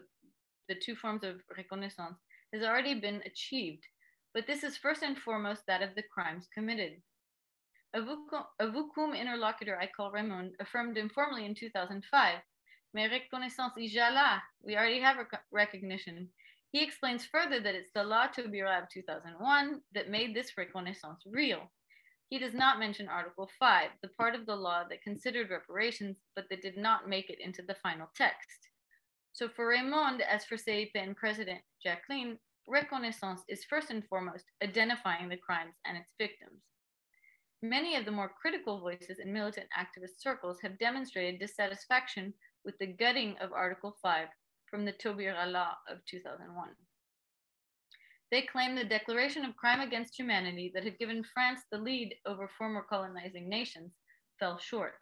the two forms of reconnaissance, has already been achieved, but this is first and foremost that of the crimes committed. A Vukum interlocutor I call Raymond affirmed informally in 2005, mais reconnaissance ijala, we already have recognition. He explains further that it's the law Taubira of 2001 that made this reconnaissance real. He does not mention Article 5, the part of the law that considered reparations, but that did not make it into the final text. So for Raymond, as for CIPN President Jacqueline, reconnaissance is first and foremost identifying the crimes and its victims. Many of the more critical voices in militant activist circles have demonstrated dissatisfaction with the gutting of Article 5 from the Taubira Law of 2001. They claim the declaration of crime against humanity that had given France the lead over former colonizing nations fell short.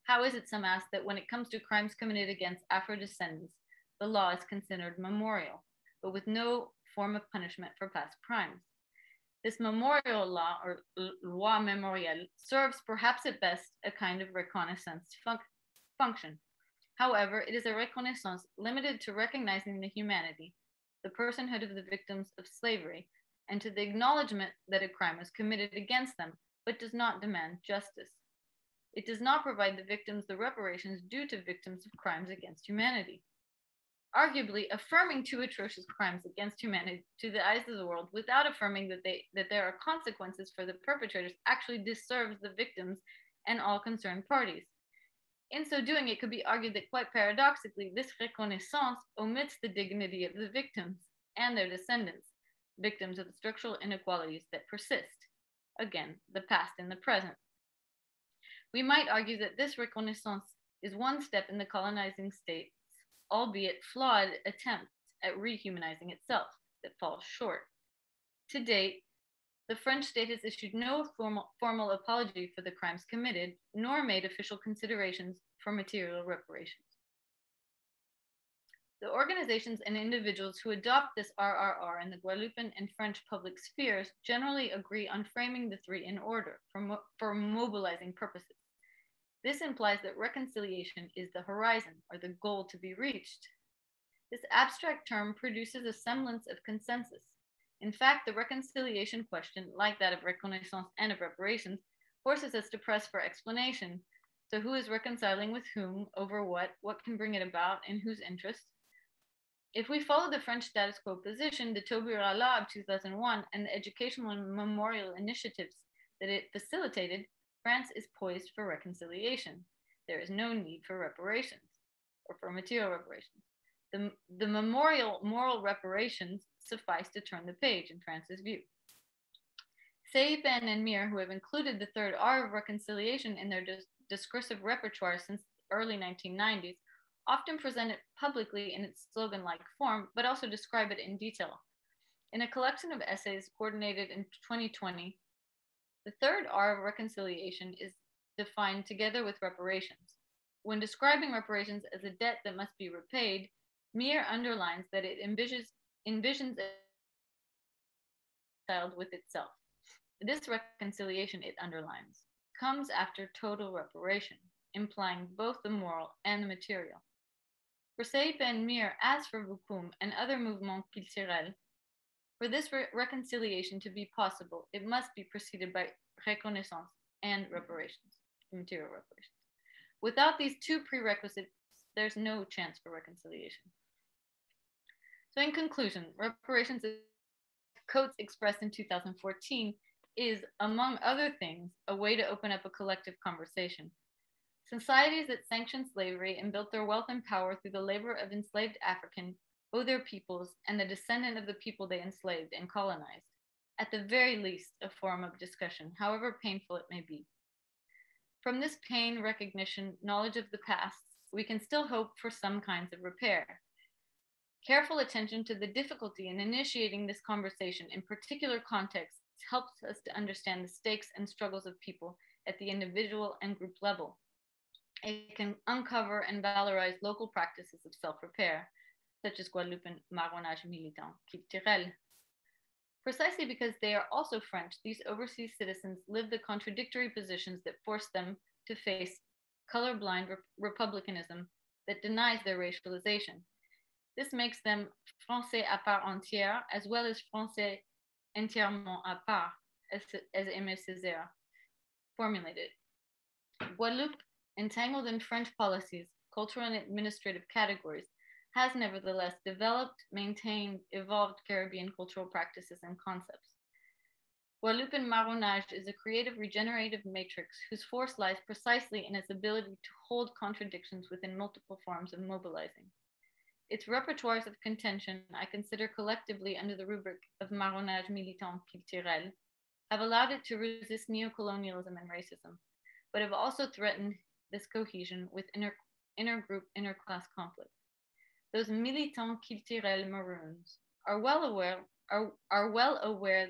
How is it, some ask, that when it comes to crimes committed against Afro-descendants, the law is considered memorial, but with no form of punishment for past crimes? This memorial law, or loi mémorielle, serves perhaps at best a kind of reconnaissance function. However, it is a reconnaissance limited to recognizing the humanity, the personhood of the victims of slavery, and to the acknowledgement that a crime was committed against them, but does not demand justice. It does not provide the victims the reparations due to victims of crimes against humanity. Arguably, affirming two atrocious crimes against humanity to the eyes of the world without affirming that there are consequences for the perpetrators actually disserves the victims and all concerned parties. In so doing, it could be argued that quite paradoxically, this reconnaissance omits the dignity of the victims and their descendants, victims of the structural inequalities that persist. Again, the past and the present. We might argue that this reconnaissance is one step in the colonizing state's, albeit flawed, attempt at rehumanizing itself that falls short. To date, the French state has issued no formal apology for the crimes committed, nor made official considerations for material reparations. The organizations and individuals who adopt this RRR in the Guadeloupean and French public spheres generally agree on framing the three in order for mobilizing purposes. This implies that reconciliation is the horizon, or the goal to be reached. This abstract term produces a semblance of consensus. In fact, the reconciliation question, like that of reconnaissance and of reparations, forces us to press for explanation. So who is reconciling with whom, over what can bring it about, in whose interest? If we follow the French status quo position, the Taubira Law of 2001, and the educational and memorial initiatives that it facilitated, France is poised for reconciliation. There is no need for reparations or for material reparations. The memorial moral reparations suffice to turn the page in France's view. Seipen and Mir, who have included the third R of reconciliation in their discursive repertoire since the early 1990s, often present it publicly in its slogan-like form, but also describe it in detail. In a collection of essays coordinated in 2020, the third R of reconciliation is defined together with reparations. When describing reparations as a debt that must be repaid, Mir underlines that it envisions a child with itself. This reconciliation, it underlines, comes after total reparation, implying both the moral and the material. For Seipe and Mir, as for Vukum and other mouvements culturels, for this reconciliation to be possible, it must be preceded by reconnaissance and reparations, material reparations. Without these two prerequisites, there's no chance for reconciliation. So in conclusion, reparations, Coates expressed in 2014, is, among other things, a way to open up a collective conversation. Societies that sanctioned slavery and built their wealth and power through the labor of enslaved African owe their peoples and the descendant of the people they enslaved and colonized, at the very least, a forum of discussion, however painful it may be. From this pain, recognition, knowledge of the past, we can still hope for some kinds of repair. Careful attention to the difficulty in initiating this conversation in particular contexts helps us to understand the stakes and struggles of people at the individual and group level. It can uncover and valorize local practices of self-repair, such as Guadeloupean marronnage militant culturel. Precisely because they are also French, these overseas citizens live the contradictory positions that force them to face colorblind republicanism that denies their racialization. This makes them Français à part entière, as well as Français entièrement à part, as Aimé Césaire formulated. Guadeloupe, entangled in French policies, cultural and administrative categories, has nevertheless developed, maintained, evolved Caribbean cultural practices and concepts. Guadeloupean marronnage is a creative regenerative matrix whose force lies precisely in its ability to hold contradictions within multiple forms of mobilizing. Its repertoires of contention, I consider collectively under the rubric of marronnage militant culturel, have allowed it to resist neocolonialism and racism, but have also threatened this cohesion with intergroup, interclass conflict. Those militant culturel maroons are well aware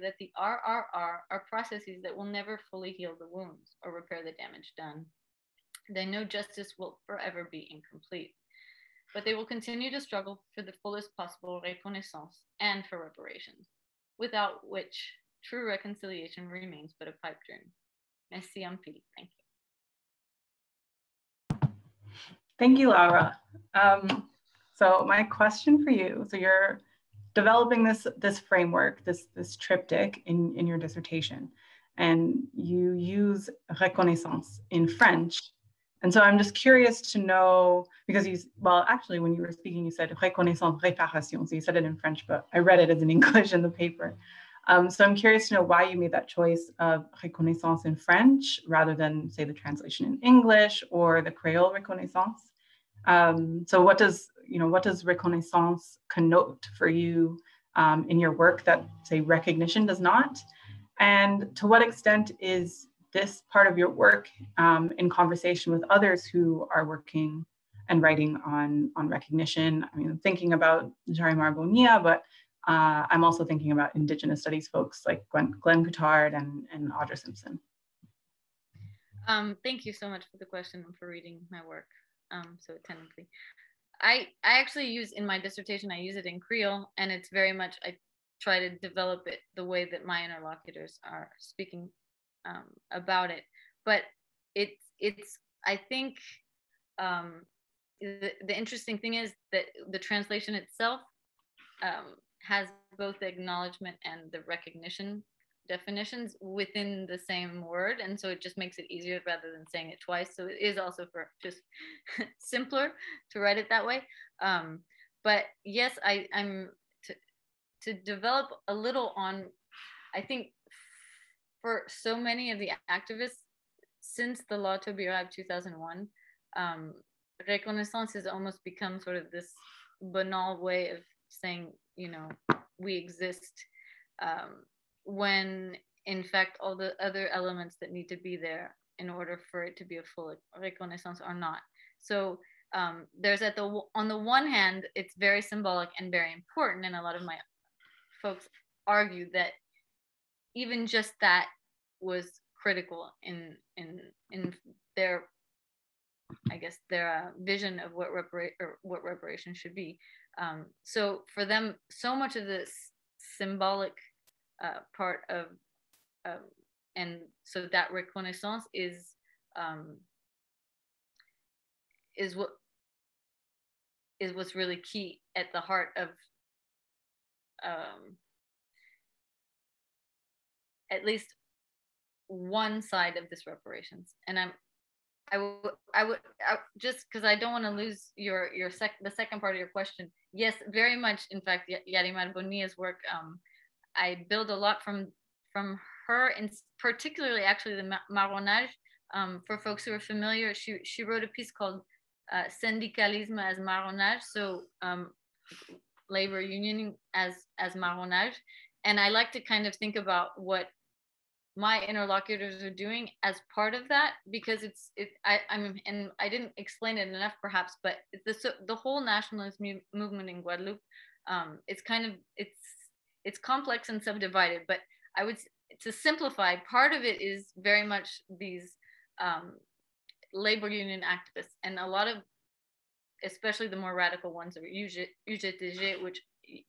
that the RRR are processes that will never fully heal the wounds or repair the damage done. They know justice will forever be incomplete, but they will continue to struggle for the fullest possible reconnaissance and for reparations, without which true reconciliation remains but a pipe dream. Merci en pile. Thank you. Thank you, Laura. So my question for you, so you're developing this framework, this triptych in your dissertation, and you use reconnaissance in French. And so I'm just curious to know, because actually when you were speaking, you said reconnaissance, réparation. So you said it in French, but I read it as in English in the paper. So I'm curious to know why you made that choice of reconnaissance in French rather than, say, the translation in English or the Creole reconnaissance. So what does reconnaissance connote for you in your work that, say, recognition does not? And to what extent is this part of your work in conversation with others who are working and writing on recognition? I mean, I'm thinking about Jarimar Bonilla, but I'm also thinking about Indigenous studies folks like Glenn Coutard and Audra Simpson. Thank you so much for the question and for reading my work so attentively. I actually use, in my dissertation, I use it in Creole, and it's very much, I try to develop it the way that my interlocutors are speaking about it. But it's I think the interesting thing is that the translation itself has both the acknowledgement and the recognition definitions within the same word, and so it just makes it easier rather than saying it twice. So it is also for just simpler to write it that way. But yes, I'm to develop a little on, I think for so many of the activists since the Law to Arrive 2001, reconnaissance has almost become sort of this banal way of saying, you know, we exist, when in fact all the other elements that need to be there in order for it to be a full reconnaissance are not. So there's on the one hand, it's very symbolic and very important, and a lot of my folks argue that even just that was critical in their, I guess, their vision of what reparation should be. So for them, so much of this symbolic part of and so that reconnaissance is what's really key at the heart of at least one side of this reparations. And I would just because I don't want to lose the second part of your question. Yes, very much. In fact, Yarimar Bonilla's work, I build a lot from her, and particularly actually the marronnage. For folks who are familiar, she wrote a piece called Syndicalisme as marronnage, so labor union as marronnage. And I like to kind of think about what my interlocutors are doing as part of that, because I didn't explain it enough perhaps, but the whole nationalist movement in Guadeloupe, it's complex and subdivided, but I would, to simplify, part of it is very much these labor union activists, and a lot of, especially the more radical ones, or UGTG, which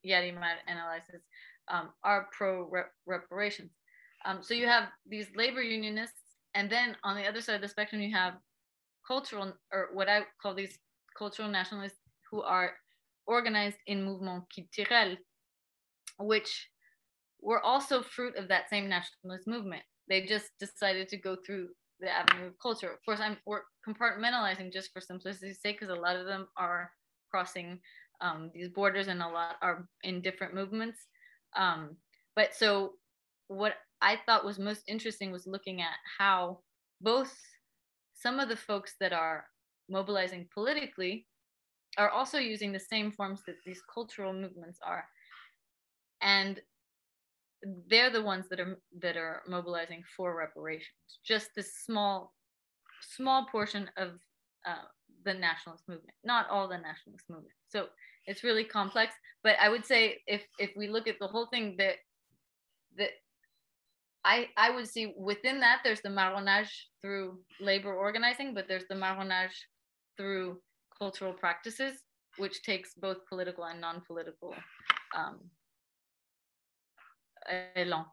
Yarimar analyzes, are pro-reparations. So you have these labor unionists, and then on the other side of the spectrum, you have cultural, or what I call these cultural nationalists, who are organized in mouvement culturel, which were also fruit of that same nationalist movement. They just decided to go through the avenue of culture. Of course, we're compartmentalizing just for simplicity's sake, because a lot of them are crossing these borders, and a lot are in different movements. But so what I thought was most interesting was looking at how both some of the folks that are mobilizing politically are also using the same forms that these cultural movements are. And they're the ones that are mobilizing for reparations. Just this small portion of the nationalist movement, not all the nationalist movement. So it's really complex. But I would say if we look at the whole thing, that I would see within that there's the marronnage through labor organizing, but there's the marronnage through cultural practices, which takes both political and non-political elan.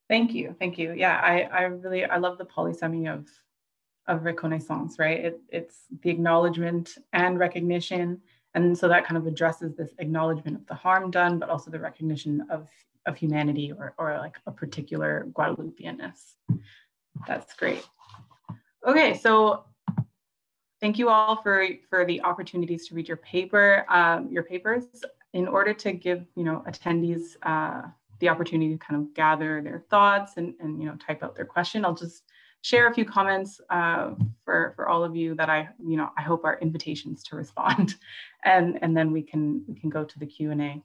Thank you. Yeah, I love the polysemy of reconnaissance, right? It's the acknowledgement and recognition, and so that kind of addresses this acknowledgement of the harm done, but also the recognition of humanity, or like a particular Guadeloupeanness. That's great. Okay, so thank you all for the opportunities to read your papers. In order to give attendees the opportunity to kind of gather their thoughts and type out their question, I'll just share a few comments for all of you that I hope are invitations to respond, and then we can go to the Q&A.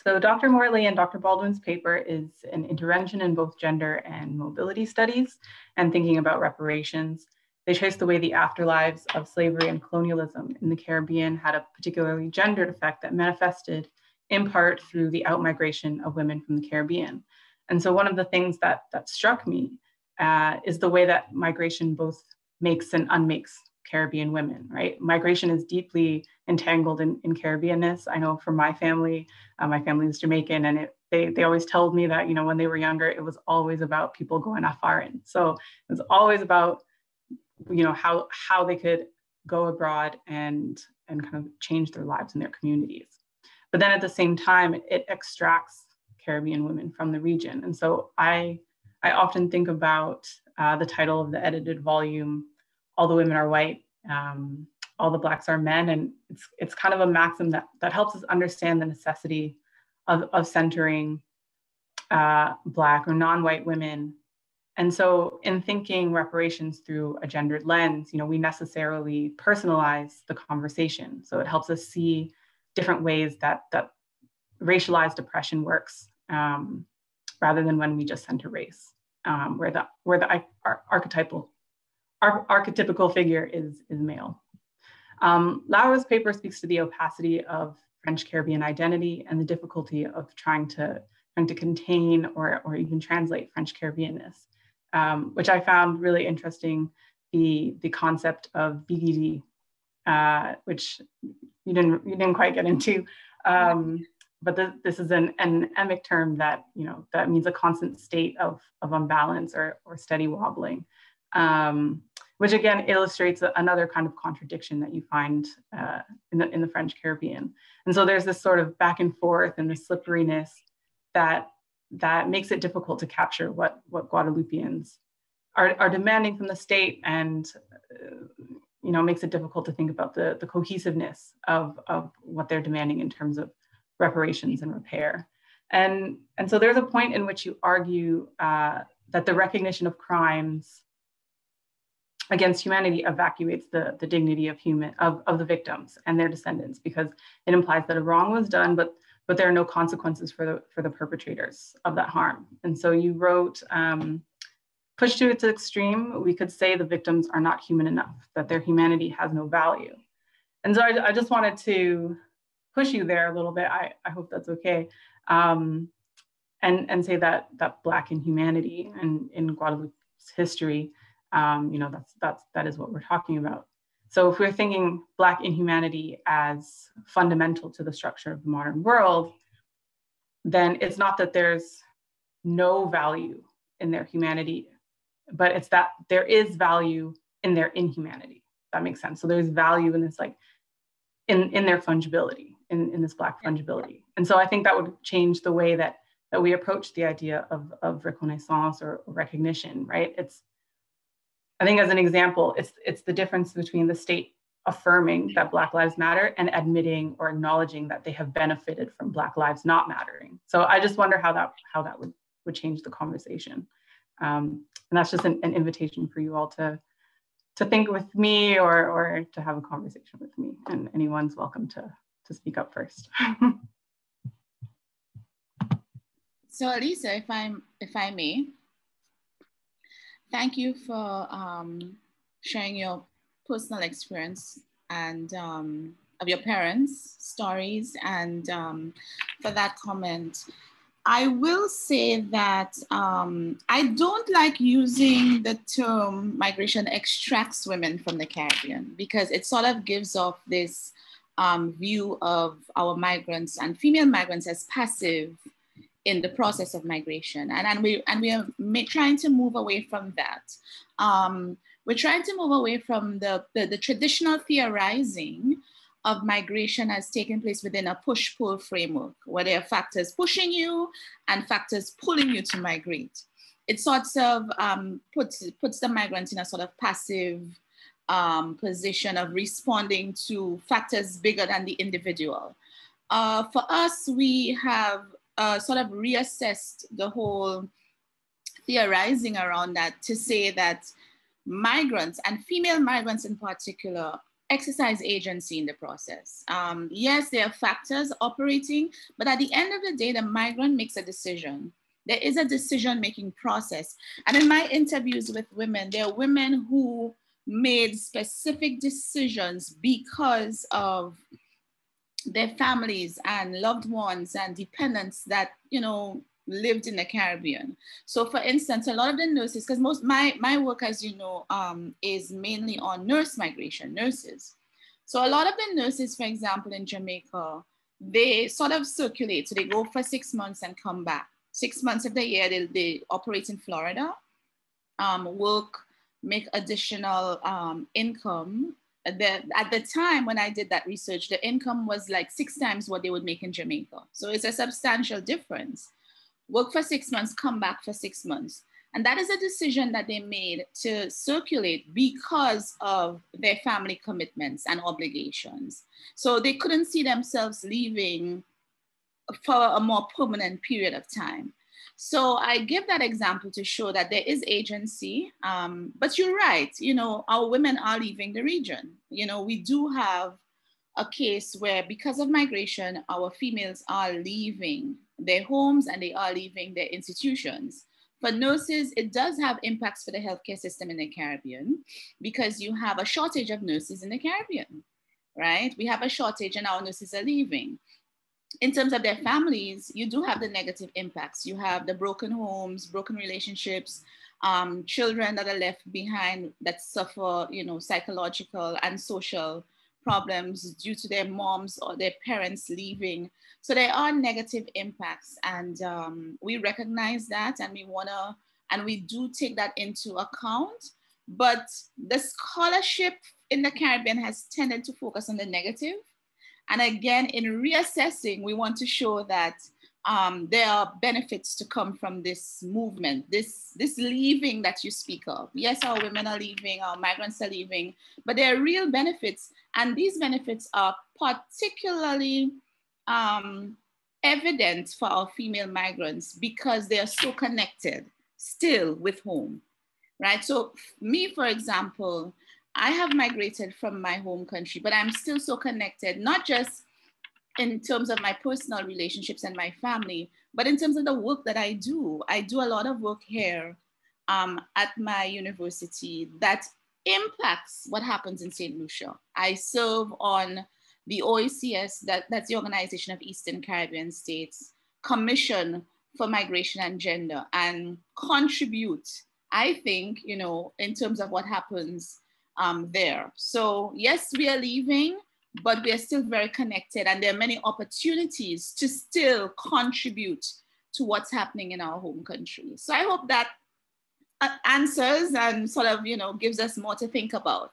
So Dr. Morley and Dr. Baldwin's paper is an intervention in both gender and mobility studies and thinking about reparations. They trace the way the afterlives of slavery and colonialism in the Caribbean had a particularly gendered effect that manifested in part through the outmigration of women from the Caribbean. And so one of the things that struck me is the way that migration both makes and unmakes Caribbean women, right? Migration is deeply entangled in Caribbeanness. I know from my family is Jamaican, and they always told me that, when they were younger, it was always about people going off foreign. So it was always about, how they could go abroad and kind of change their lives and their communities. But then at the same time, it extracts Caribbean women from the region. And so I often think about the title of the edited volume, All the Women Are White, all the Blacks are men. And it's kind of a maxim that helps us understand the necessity of centering Black or non-white women. And so in thinking reparations through a gendered lens, we necessarily personalize the conversation. So it helps us see different ways that racialized oppression works, rather than when we just center race, where the archetypical figure is male. Laura's paper speaks to the opacity of French Caribbean identity and the difficulty of trying to contain or even translate French Caribbeanness, which I found really interesting. The concept of bigidi, which you didn't quite get into, but this is an emic term that that means a constant state of unbalance or steady wobbling, which again illustrates another kind of contradiction that you find in the French Caribbean. And so there's this sort of back and forth and the slipperiness that makes it difficult to capture what Guadeloupeans are demanding from the state, and makes it difficult to think about the cohesiveness of what they're demanding in terms of reparations and repair. And so there's a point in which you argue that the recognition of crimes against humanity evacuates the dignity of the victims and their descendants, because it implies that a wrong was done, but there are no consequences for the perpetrators of that harm. And so you wrote, pushed to its extreme, we could say the victims are not human enough, that their humanity has no value. And so I just wanted to push you there a little bit. I hope that's okay. And say that Black inhumanity and in Guadeloupe's history, that is what we're talking about. So if we're thinking Black inhumanity as fundamental to the structure of the modern world, then it's not that there's no value in their humanity, but it's that there is value in their inhumanity. That makes sense. So there's value in this, like in their fungibility, in this Black fungibility. And so I think that would change the way that we approach the idea of reconnaissance or recognition, right? I think as an example, it's the difference between the state affirming that Black lives matter and admitting or acknowledging that they have benefited from Black lives not mattering. So I just wonder how that would change the conversation. And that's just an invitation for you all to think with me or to have a conversation with me. And anyone's welcome to speak up first. So Lisa, if I may, thank you for sharing your personal experience and of your parents' stories, and for that comment. I will say that I don't like using the term migration extracts women from the Caribbean, because it sort of gives off this view of our migrants and female migrants as passive in the process of migration. And we are trying to move away from that. We're trying to move away from the traditional theorizing of migration as taking place within a push-pull framework, where there are factors pushing you and factors pulling you to migrate. It sort of puts the migrant in a sort of passive position of responding to factors bigger than the individual. For us, we have sort of reassessed the whole theorizing around that to say that migrants, and female migrants in particular, exercise agency in the process. Yes, there are factors operating, but at the end of the day, the migrant makes a decision. There is a decision-making process. And in my interviews with women, there are women who made specific decisions because of their families and loved ones and dependents that, lived in the Caribbean. So for instance, a lot of the nurses, because my work, as you know, is mainly on nurse migration, nurses. So a lot of the nurses, for example, in Jamaica, they sort of circulate. So they go for 6 months and come back. 6 months of the year, they operate in Florida, work, make additional income. At the time when I did that research, the income was like 6 times what they would make in Jamaica. So it's a substantial difference. Work for 6 months, come back for 6 months. And that is a decision that they made to circulate because of their family commitments and obligations. So they couldn't see themselves leaving for a more permanent period of time. So I give that example to show that there is agency, but you're right, you know, our women are leaving the region. You know, we do have a case where because of migration, our females are leaving their homes and they are leaving their institutions. For nurses, it does have impacts for the healthcare system in the Caribbean because you have a shortage of nurses in the Caribbean, right? We have a shortage and our nurses are leaving. In terms of their families, you do have the negative impacts. You have the broken homes, broken relationships, children that are left behind that suffer, you know, psychological and social problems due to their moms or their parents leaving. So there are negative impacts, and we recognize that, and we do take that into account. But the scholarship in the Caribbean has tended to focus on the negative. And again, in reassessing, we want to show that there are benefits to come from this movement, this leaving that you speak of. Yes, our women are leaving, our migrants are leaving, but there are real benefits. And these benefits are particularly evident for our female migrants because they are so connected still with home, right? So me, for example, I have migrated from my home country, but I'm still so connected, not just in terms of my personal relationships and my family, but in terms of the work that I do. I do a lot of work here at my university that impacts what happens in St. Lucia. I serve on the OECS, that's the Organization of Eastern Caribbean States, Commission for Migration and Gender, and contribute, I think, you know, in terms of what happens there. So yes, we are leaving, but we are still very connected, and there are many opportunities to still contribute to what's happening in our home country. So I hope that answers and sort of, you know, gives us more to think about.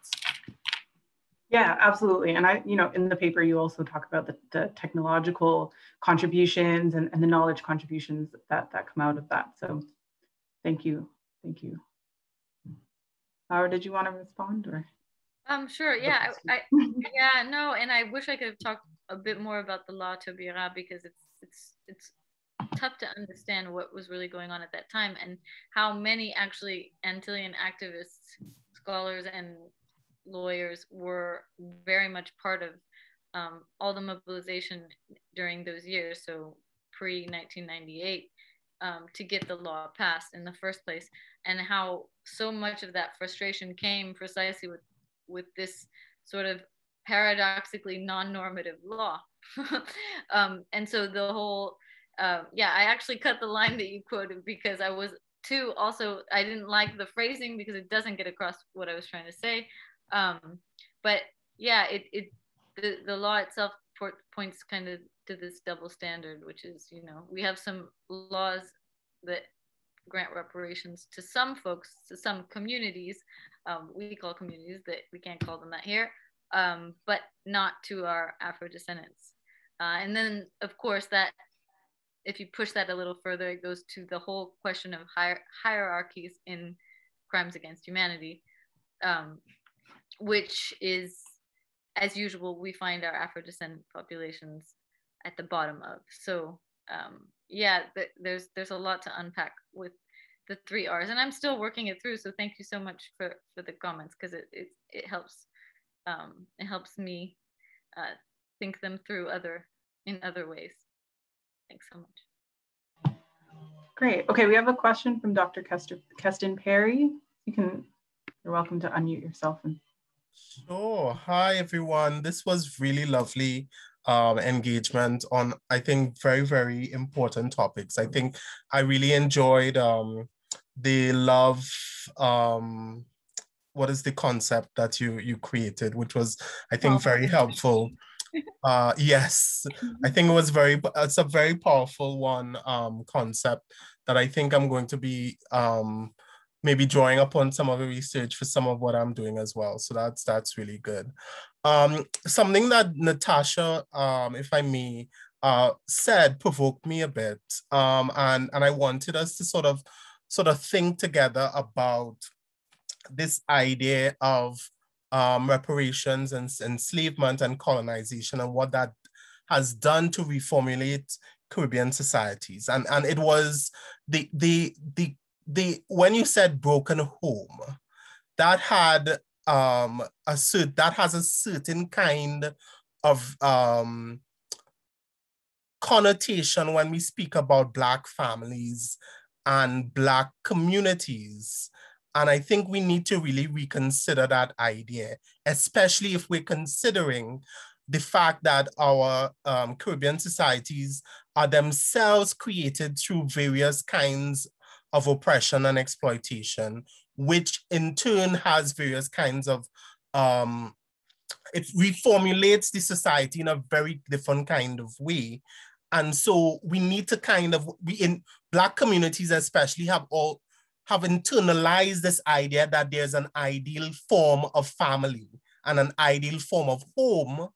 Yeah, absolutely. And I, you know, in the paper, you also talk about the technological contributions and the knowledge contributions that come out of that. So thank you. Thank you. Laura, did you want to respond or? Sure. Yeah. Yeah. No. And I wish I could have talked a bit more about the law Taubira because it's tough to understand what was really going on at that time and how many actually Antillean activists, scholars, and lawyers were very much part of all the mobilization during those years. So pre-1998. To get the law passed in the first place, and how so much of that frustration came precisely with this sort of paradoxically non-normative law. And so the whole, yeah, I actually cut the line that you quoted because I was too, also, I didn't like the phrasing because it doesn't get across what I was trying to say. But yeah, the law itself points kind of to this double standard, which is, you know, we have some laws that grant reparations to some folks, to some communities, we call communities, that we can't call them that here, but not to our Afro-descendants. And then, of course, that if you push that a little further, it goes to the whole question of hierarchies in crimes against humanity, which is, as usual, we find our Afro-descendant populations at the bottom of. So yeah, there's a lot to unpack with the 3 R's, and I'm still working it through. So thank you so much for the comments, because it helps me think them through in other ways. Thanks so much. Great. Okay, we have a question from Dr. Keston Perry. You're welcome to unmute yourself. Sure. Hi, everyone. This was really lovely engagement on, I think, very, very important topics. I think I really enjoyed the love, what is the concept that you created, which was, I think, very helpful. Yes, I think it's a very powerful one concept that I think I'm going to be maybe drawing upon some of the research for some of what I'm doing as well. So that's really good. Something that Natasha, if I may, said provoked me a bit. And I wanted us to sort of sort of think together about this idea of reparations and enslavement and colonization and what that has done to reformulate Caribbean societies. And it was when you said broken home, that had that has a certain kind of connotation when we speak about Black families and Black communities. And I think we need to really reconsider that idea, especially if we're considering the fact that our Caribbean societies are themselves created through various kinds of oppression and exploitation, which in turn has various kinds of, it reformulates the society in a very different kind of way. And so we need to kind of, in Black communities especially, have internalized this idea that there's an ideal form of family and an ideal form of home.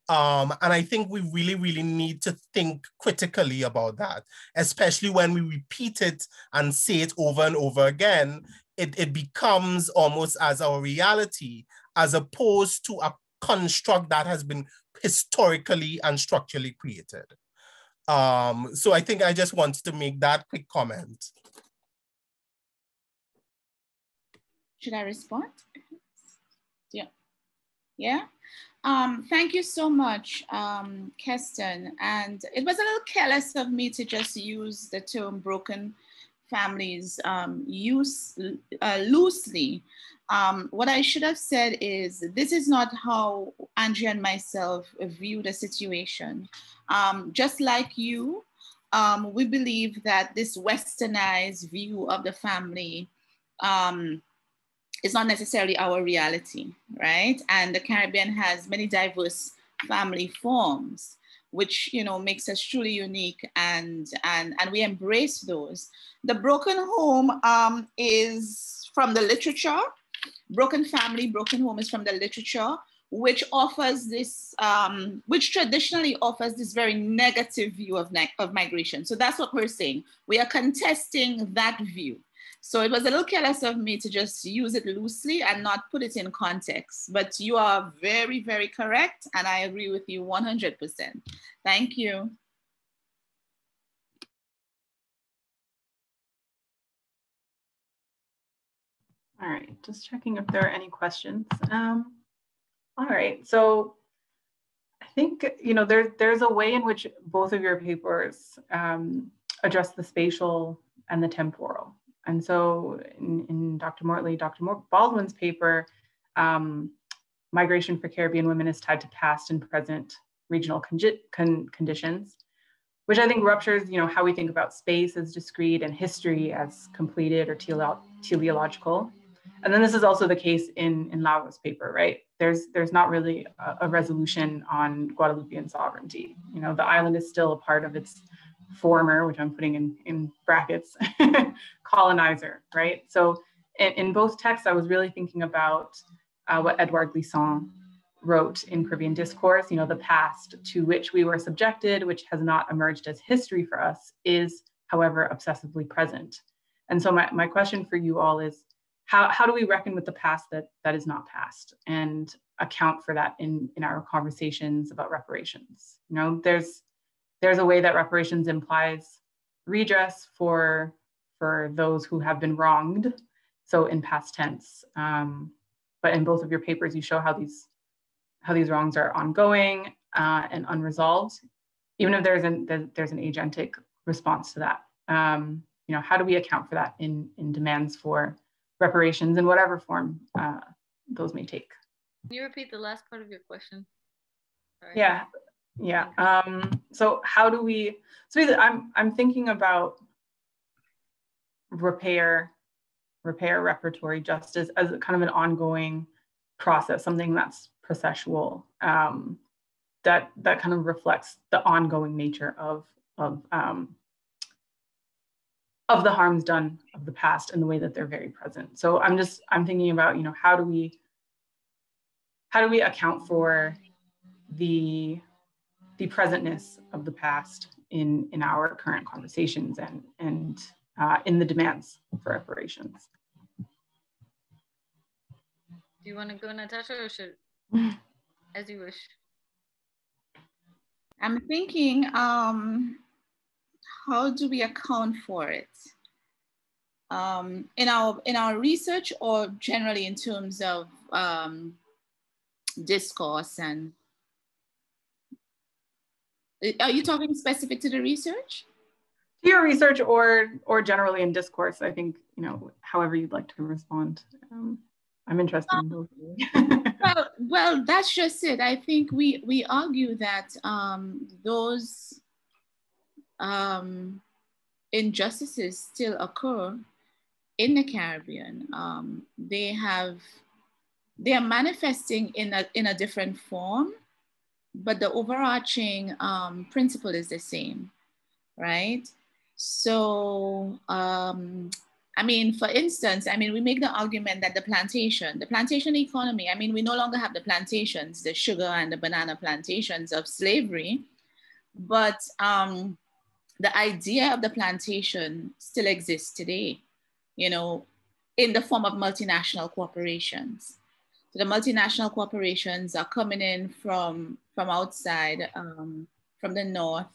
And I think we really, really need to think critically about that, especially when we repeat it and say it over and over again. It becomes almost as our reality, as opposed to a construct that has been historically and structurally created. So I think I just wanted to make that quick comment. Should I respond? Yeah. Yeah. Thank you so much, Keston. And it was a little careless of me to just use the term broken families loosely. What I should have said is, this is not how Andrea and myself view the situation. Just like you, we believe that this westernized view of the family is not necessarily our reality, right? And the Caribbean has many diverse family forms, which, you know, makes us truly unique, and we embrace those. The broken home is from the literature. Broken family, broken home is from the literature, which offers this, which traditionally offers this very negative view of migration. So that's what we're saying. We are contesting that view. So it was a little careless of me to just use it loosely and not put it in context. But you are very, very correct. And I agree with you 100%. Thank you. All right, just checking if there are any questions. All right, so I think, you know, there's a way in which both of your papers address the spatial and the temporal. And so in Dr. Baldwin's paper, migration for Caribbean women is tied to past and present regional conditions, which I think ruptures, you know, how we think about space as discrete and history as completed or teleological. And then this is also the case in Laura's paper, right? There's not really a resolution on Guadeloupean sovereignty. You know, the island is still a part of its former, which I'm putting in brackets, colonizer, right? So in both texts, I was really thinking about what Edouard Glissant wrote in Caribbean Discourse, you know, the past to which we were subjected, which has not emerged as history for us, is, however, obsessively present. And so my question for you all is, how do we reckon with the past that is not past and account for that in our conversations about reparations? You know, there's a way that reparations implies redress for those who have been wronged, so in past tense. But in both of your papers, you show how these wrongs are ongoing and unresolved, even if there's an agentic response to that. You know, how do we account for that in demands for reparations in whatever form those may take? Can you repeat the last part of your question? Sorry. Yeah. So how do we? So I'm thinking about repertory justice as kind of an ongoing process, something that's processual, that kind of reflects the ongoing nature of the harms done of the past and the way that they're very present. So I'm thinking about, you know, how do we account for the presentness of the past in our current conversations and in the demands for reparations. Do you want to go, Natasha, or should, as you wish? I'm thinking, how do we account for it? In our research, or generally in terms of discourse? And are you talking specific to the research? To your research, or generally in discourse, I think, you know, however you'd like to respond. I'm interested in both. well, that's just it. I think we argue that those injustices still occur in the Caribbean. They are manifesting in a different form, but the overarching principle is the same, right? So, I mean, for instance, I mean, we make the argument that the plantation economy, I mean, we no longer have the plantations, the sugar and the banana plantations of slavery, but the idea of the plantation still exists today, you know, in the form of multinational corporations. So the multinational corporations are coming in from outside, from the north,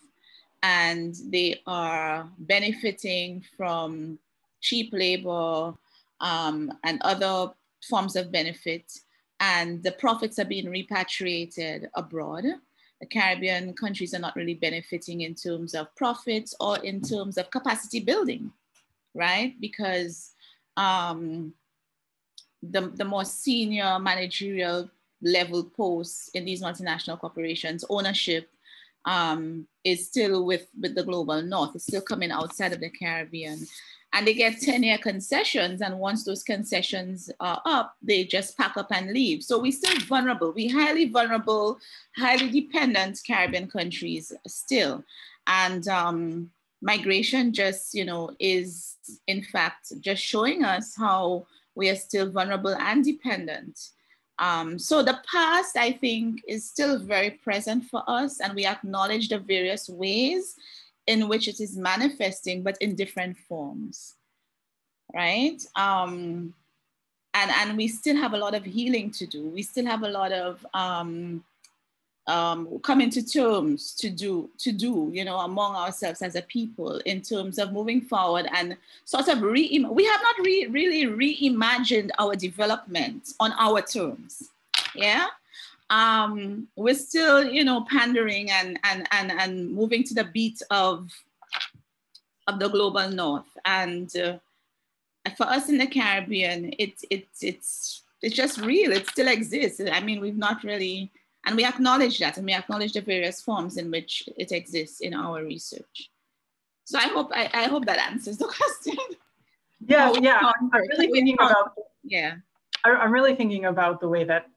and they are benefiting from cheap labor and other forms of benefit, and the profits are being repatriated abroad. The Caribbean countries are not really benefiting in terms of profits or in terms of capacity building, right? Because the more senior managerial level posts in these multinational corporations, ownership is still with the global north. It's still coming outside of the Caribbean. And they get 10-year concessions. And once those concessions are up, they just pack up and leave. So we're still vulnerable. We're highly vulnerable, highly dependent Caribbean countries still. And migration just, you know, is in fact just showing us how we are still vulnerable and dependent. So the past, I think, is still very present for us, and we acknowledge the various ways in which it is manifesting, but in different forms, right? And we still have a lot of healing to do. We still have a lot of coming to terms to do, you know, among ourselves as a people in terms of moving forward and sort of we have not really reimagined our development on our terms, yeah? We're still, you know, pandering and moving to the beat of the global north. And for us in the Caribbean, it's just real. It still exists. I mean, we've not really, and we acknowledge that, and we acknowledge the various forms in which it exists in our research. So I hope that answers the question. Yeah, yeah. I'm really thinking about. Yeah. I'm really thinking about the way that,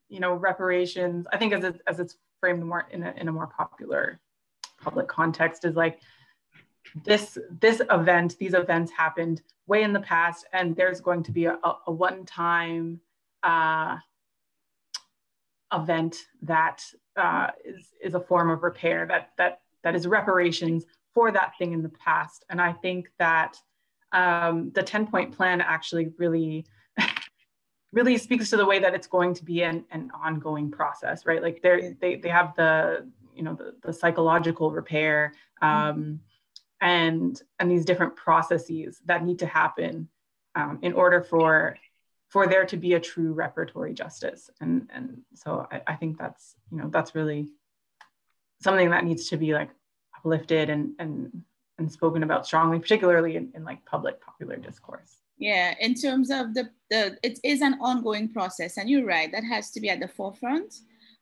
you know, reparations, I think as it's framed more in a more popular public context, is like these events happened way in the past, and there's going to be a one-time event that is a form of repair that is reparations for that thing in the past. And I think that the 10-point plan actually really speaks to the way that it's going to be an ongoing process, right? Like they have the, you know, the psychological repair and these different processes that need to happen in order for there to be a true repertory justice. And so I think that's, you know, that's really something that needs to be like uplifted and spoken about strongly, particularly in like public popular discourse. Yeah, in terms of it is an ongoing process, and you're right, that has to be at the forefront.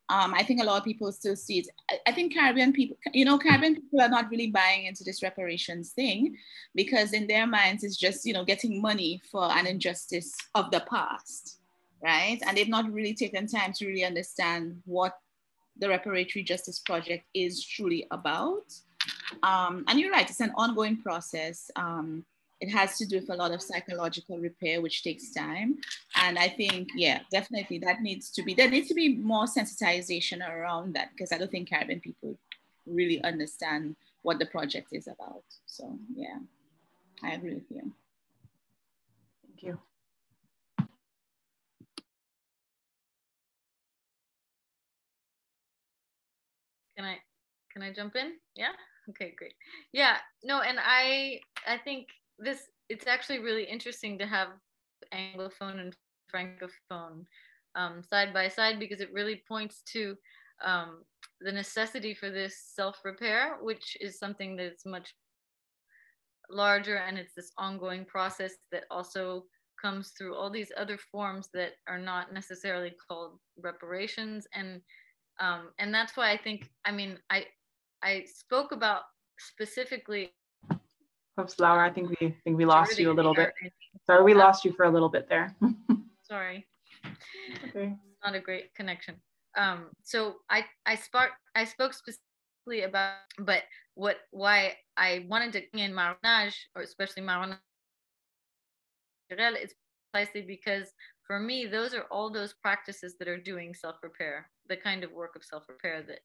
I think a lot of people still see it. I think Caribbean people, you know, Caribbean people are not really buying into this reparations thing, because in their minds it's just, you know, getting money for an injustice of the past, right? And they've not really taken time to really understand what the Reparatory Justice Project is truly about. And you're right, it's an ongoing process. It has to do with a lot of psychological repair, which takes time. And I think, yeah, definitely there needs to be more sensitization around that, because I don't think Caribbean people really understand what the project is about. So, yeah. I agree with you. Thank you. Can I jump in? Yeah. Okay, great. Yeah. No, and I think it's actually really interesting to have Anglophone and Francophone side by side, because it really points to the necessity for this self-repair, which is something that's much larger, and it's this ongoing process that also comes through all these other forms that are not necessarily called reparations. And that's why I think, I mean, I spoke about specifically. Oops, Laura, I think we lost you a little bit. Sorry, we lost you for a little bit there. Sorry. Okay. Not a great connection. So I spoke specifically about, but why I wanted to in Marronage, or especially Marronage, it's precisely because for me, those are all those practices that are doing self-repair, the kind of work of self-repair that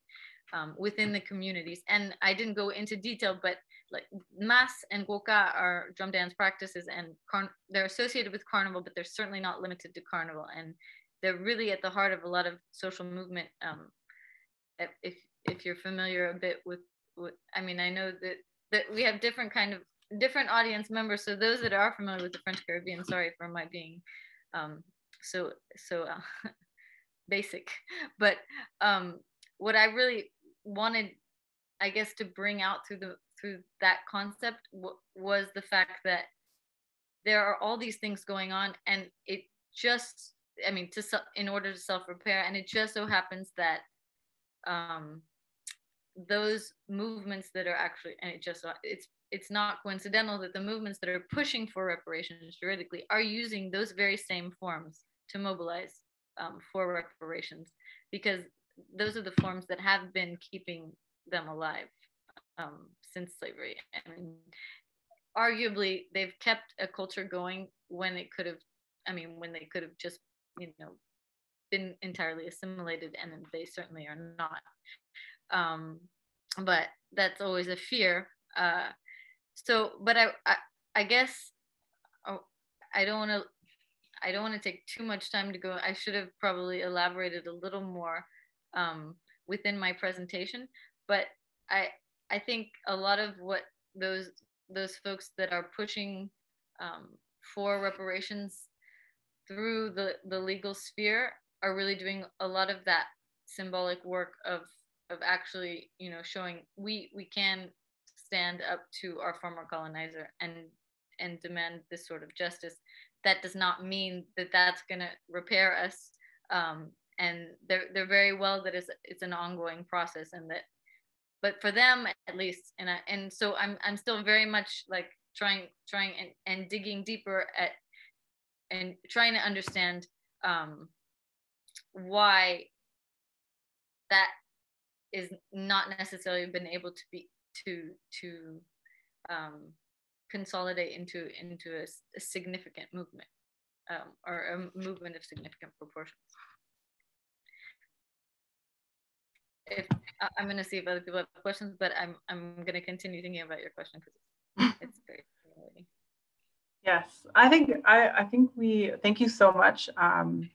within the communities. And I didn't go into detail, but like Mas and Goka are drum dance practices, and they're associated with carnival, but they're certainly not limited to carnival. And they're really at the heart of a lot of social movement. If you're familiar a bit with I mean, I know that we have different audience members. So those that are familiar with the French Caribbean, sorry for my being so basic. But what I really wanted, I guess, to bring out through that concept was the fact that there are all these things going on, and it just, I mean, in order to self-repair, and it just so happens that those movements that are actually, and it's not coincidental that the movements that are pushing for reparations juridically are using those very same forms to mobilize for reparations, because those are the forms that have been keeping them alive since slavery. And arguably, they've kept a culture going when it could have, when they could have just, been entirely assimilated, and they certainly are not. But that's always a fear. But I guess I don't want to take too much time to go. I should have probably elaborated a little more within my presentation. But I think a lot of what those folks that are pushing for reparations through the legal sphere are really doing a lot of that symbolic work of actually, showing we can stand up to our former colonizer and demand this sort of justice. That does not mean that that's going to repair us. And they're very well that it's an ongoing process, and that, but for them at least, and so I'm still very much like trying and digging deeper at and trying to understand why that is not necessarily been able to be to consolidate into a significant movement, or a movement of significant proportions. I'm going to see if other people have questions, but I'm going to continue thinking about your question because it's very fascinating. Yes, I think we thank you so much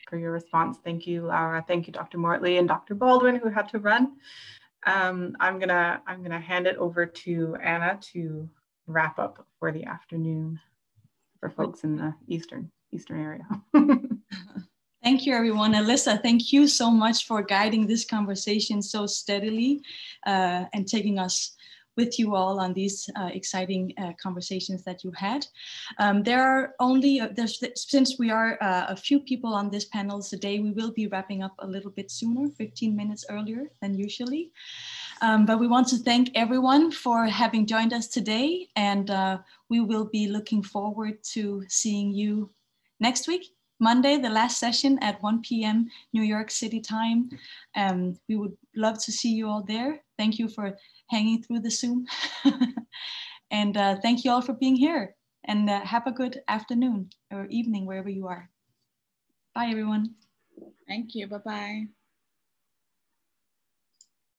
for your response. Thank you, Laura. Thank you, Dr. Mortley and Dr. Baldwin, who had to run. I'm gonna hand it over to Anna to wrap up for the afternoon for folks in the eastern area. Thank you, everyone. Alyssa, thank you so much for guiding this conversation so steadily and taking us with you all on these exciting conversations that you had. There are only, since we are a few people on this panel today, we will be wrapping up a little bit sooner, 15 minutes earlier than usually. But we want to thank everyone for having joined us today, and we will be looking forward to seeing you next week, Monday, the last session at 1 p.m. New York City time. We would love to see you all there. Thank you for hanging through the Zoom. And thank you all for being here, and have a good afternoon or evening wherever you are. Bye, everyone. Thank you. Bye-bye.